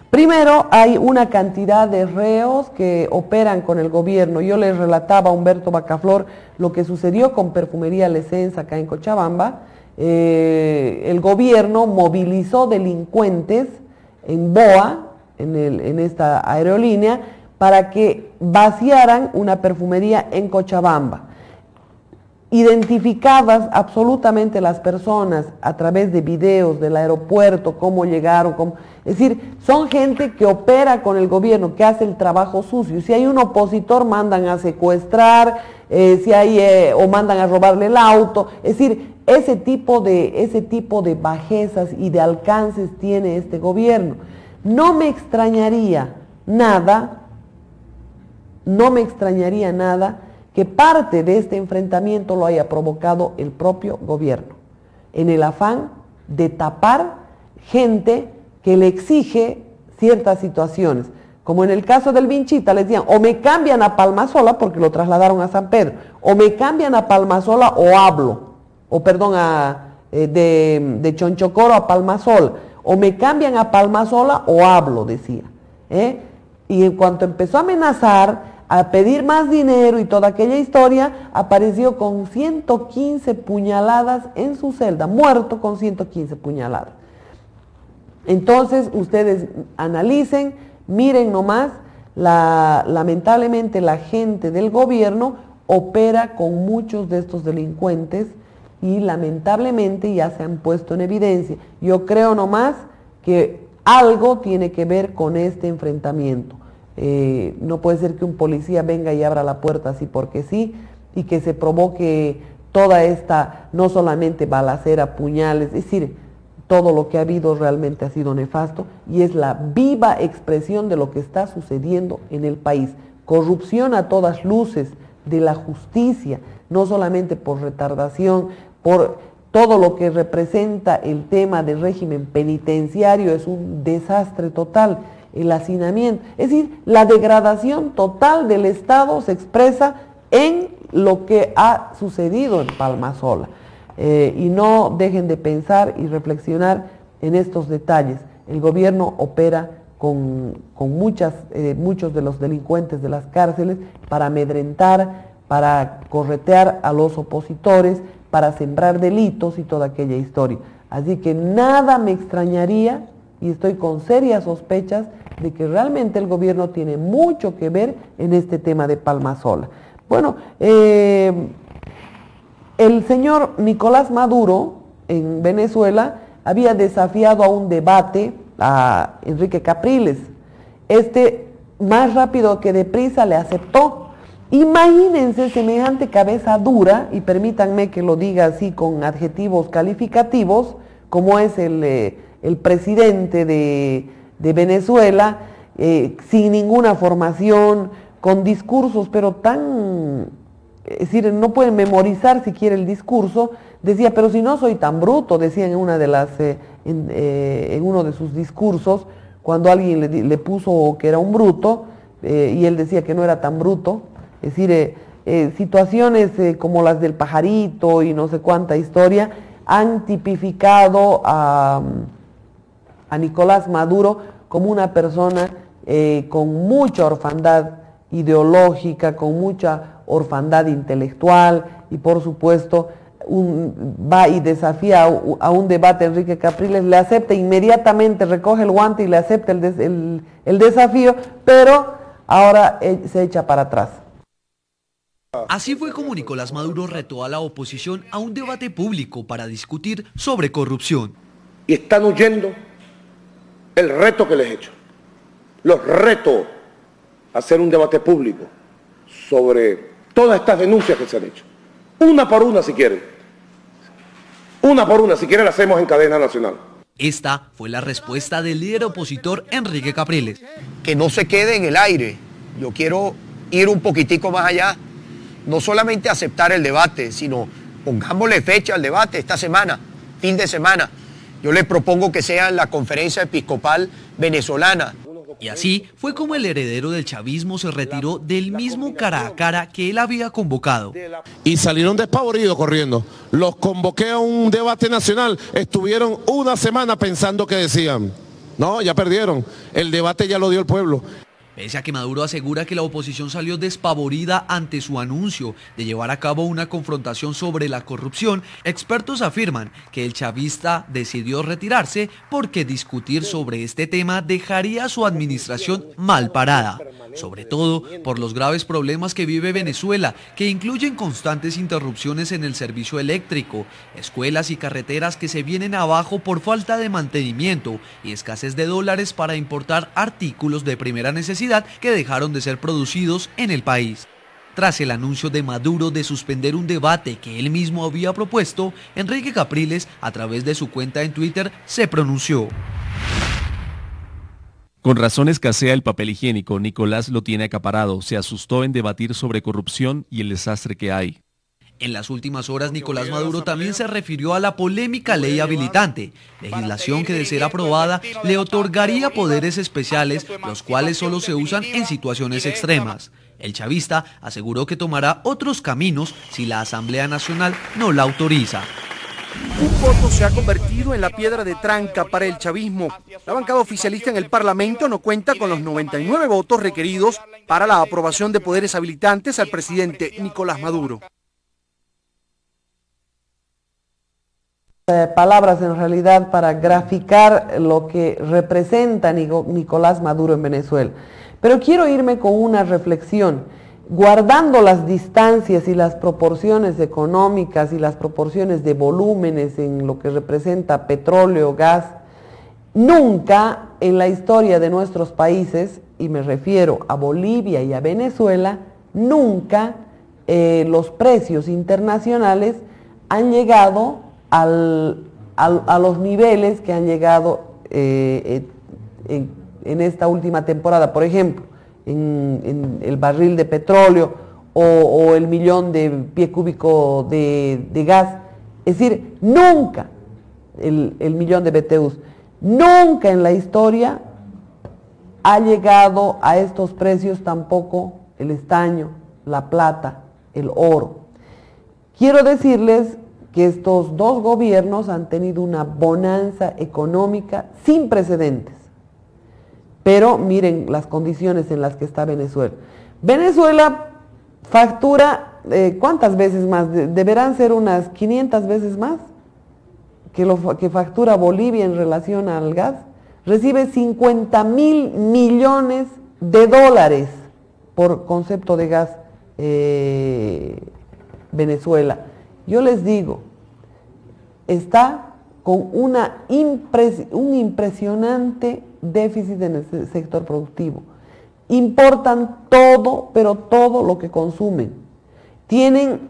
Primero, hay una cantidad de reos que operan con el gobierno. Yo les relataba a Humberto Bacaflor lo que sucedió con Perfumería Lesens acá en Cochabamba. El gobierno movilizó delincuentes en BOA, en esta aerolínea, para que vaciaran una perfumería en Cochabamba. identificadas absolutamente las personas a través de videos del aeropuerto, cómo llegaron, es decir, son gente que opera con el gobierno, que hace el trabajo sucio. Si hay un opositor, mandan a secuestrar, o mandan a robarle el auto, es decir, ese tipo de bajezas y de alcances tiene este gobierno. No me extrañaría nada que parte de este enfrentamiento lo haya provocado el propio gobierno, en el afán de tapar gente que le exige ciertas situaciones. Como en el caso del Vinchita, les decían, o me cambian a Palmasola, porque lo trasladaron a San Pedro, o me cambian a Palmasola o hablo, de Chonchocoro a Palmasola, o me cambian a Palmasola o hablo, decía. Y en cuanto empezó a amenazar, a pedir más dinero y toda aquella historia, apareció con 115 puñaladas en su celda, muerto con 115 puñaladas. Entonces, ustedes analicen, miren nomás, lamentablemente la gente del gobierno opera con muchos de estos delincuentes y lamentablemente ya se han puesto en evidencia. Yo creo nomás que algo tiene que ver con este enfrentamiento. No puede ser que un policía venga y abra la puerta así porque sí, y que se provoque toda esta, no solamente balacera, puñales, es decir, todo lo que ha habido realmente ha sido nefasto y es la viva expresión de lo que está sucediendo en el país. Corrupción a todas luces de la justicia, no solamente por retardación, por todo lo que representa el tema del régimen penitenciario, es un desastre total. El hacinamiento, es decir, la degradación total del Estado se expresa en lo que ha sucedido en Palmasola. Y no dejen de pensar y reflexionar en estos detalles. El gobierno opera con muchos de los delincuentes de las cárceles para amedrentar, para corretear a los opositores, para sembrar delitos y toda aquella historia. Así que nada me extrañaría, y estoy con serias sospechas, de que realmente el gobierno tiene mucho que ver en este tema de Palmasola. Bueno, el señor Nicolás Maduro en Venezuela había desafiado a un debate a Enrique Capriles. Más rápido que deprisa le aceptó. Imagínense semejante cabeza dura, y permítanme que lo diga así con adjetivos calificativos, como es el presidente de Venezuela, sin ninguna formación, con discursos, pero es decir, no pueden memorizar siquiera el discurso. Decía, pero si no soy tan bruto, decía en uno de sus discursos, cuando alguien le puso que era un bruto, y él decía que no era tan bruto. Es decir, situaciones como las del pajarito y no sé cuánta historia han tipificado a Nicolás Maduro como una persona con mucha orfandad ideológica, con mucha orfandad intelectual, y por supuesto va y desafía a un debate a Enrique Capriles, le acepta inmediatamente, recoge el guante y le acepta el desafío, pero ahora se echa para atrás. Así fue como Nicolás Maduro retó a la oposición a un debate público para discutir sobre corrupción. Y están huyendo el reto que les he hecho. Los reto a hacer un debate público sobre todas estas denuncias que se han hecho. Una por una si quieren. Una por una, si quieren la hacemos en cadena nacional. Esta fue la respuesta del líder opositor Enrique Capriles. Que no se quede en el aire. Yo quiero ir un poquitico más allá. No solamente aceptar el debate, sino pongámosle fecha al debate esta semana, fin de semana. Yo le propongo que sea en la Conferencia Episcopal Venezolana. Y así fue como el heredero del chavismo se retiró del mismo cara a cara que él había convocado. Y salieron despavoridos corriendo. Los convoqué a un debate nacional. Estuvieron una semana pensando que decían. No, ya perdieron. El debate ya lo dio el pueblo. Pese a que Maduro asegura que la oposición salió despavorida ante su anuncio de llevar a cabo una confrontación sobre la corrupción, expertos afirman que el chavista decidió retirarse porque discutir sobre este tema dejaría a su administración mal parada. sobre todo por los graves problemas que vive Venezuela, que incluyen constantes interrupciones en el servicio eléctrico, escuelas y carreteras que se vienen abajo por falta de mantenimiento y escasez de dólares para importar artículos de primera necesidad que dejaron de ser producidos en el país. Tras el anuncio de Maduro de suspender un debate que él mismo había propuesto, Enrique Capriles, a través de su cuenta en Twitter, se pronunció. Con razón escasea el papel higiénico, Nicolás lo tiene acaparado, se asustó en debatir sobre corrupción y el desastre que hay. En las últimas horas, Nicolás Maduro también se refirió a la polémica ley habilitante, legislación que de ser aprobada le otorgaría poderes especiales, los cuales solo se usan en situaciones extremas. El chavista aseguró que tomará otros caminos si la Asamblea Nacional no la autoriza. Un voto se ha convertido en la piedra de tranca para el chavismo. La bancada oficialista en el Parlamento no cuenta con los 99 votos requeridos para la aprobación de poderes habilitantes al presidente Nicolás Maduro. Palabras en realidad para graficar lo que representa Nicolás Maduro en Venezuela. Pero quiero irme con una reflexión, guardando las distancias y las proporciones económicas y las proporciones de volúmenes en lo que representa petróleo, gas. Nunca en la historia de nuestros países, y me refiero a Bolivia y a Venezuela, nunca los precios internacionales han llegado a los niveles que han llegado en esta última temporada. Por ejemplo, en el barril de petróleo o el millón de pie cúbico de gas. Es decir, nunca el millón de BTUs, nunca en la historia ha llegado a estos precios tampoco el estaño, la plata, el oro. Quiero decirles que estos dos gobiernos han tenido una bonanza económica sin precedentes. Pero miren las condiciones en las que está Venezuela. Venezuela factura, ¿cuántas veces más? Deberán ser unas 500 veces más que lo que factura Bolivia en relación al gas. Recibe 50.000 millones de dólares por concepto de gas Venezuela. Yo les digo, está con un impresionante déficit en el sector productivo. Importan todo, pero todo lo que consumen. Tienen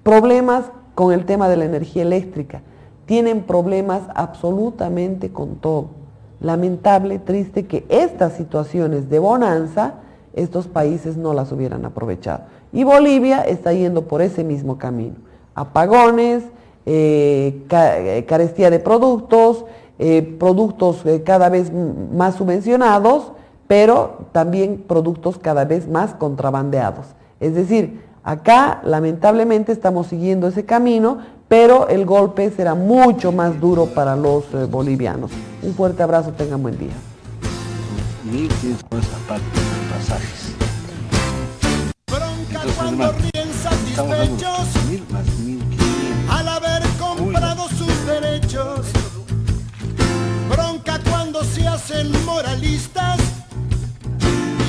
problemas con el tema de la energía eléctrica. Tienen problemas absolutamente con todo. Lamentable, triste que estas situaciones de bonanza, estos países no las hubieran aprovechado. Y Bolivia está yendo por ese mismo camino. Apagones, carestía de productos, productos cada vez más subvencionados, pero también productos cada vez más contrabandeados. Es decir, acá lamentablemente estamos siguiendo ese camino, pero el golpe será mucho más duro para los bolivianos. Un fuerte abrazo, tengan buen día. 1.500 aparte de pasajes. Bronca cuando ríen satisfechos más 1.500 al haber comprado sus derechos. Bronca cuando se hacen moralistas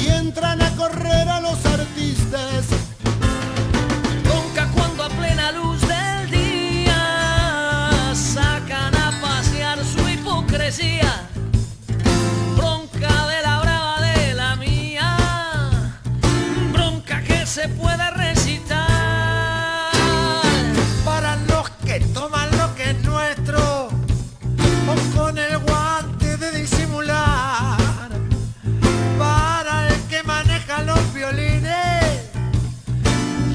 y entran a correr a los artistas. Bronca cuando a plena luz del día sacan a pasear su hipocresía. Bronca de la brava de la mía, bronca que se puede recitar. Para los que toman lo que es nuestro, o con el guante de disimular. Para el que maneja los violines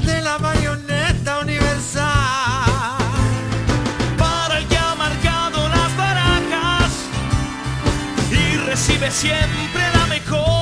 de la marioneta universal. Para el que ha marcado las barajas y recibe siempre la mejor.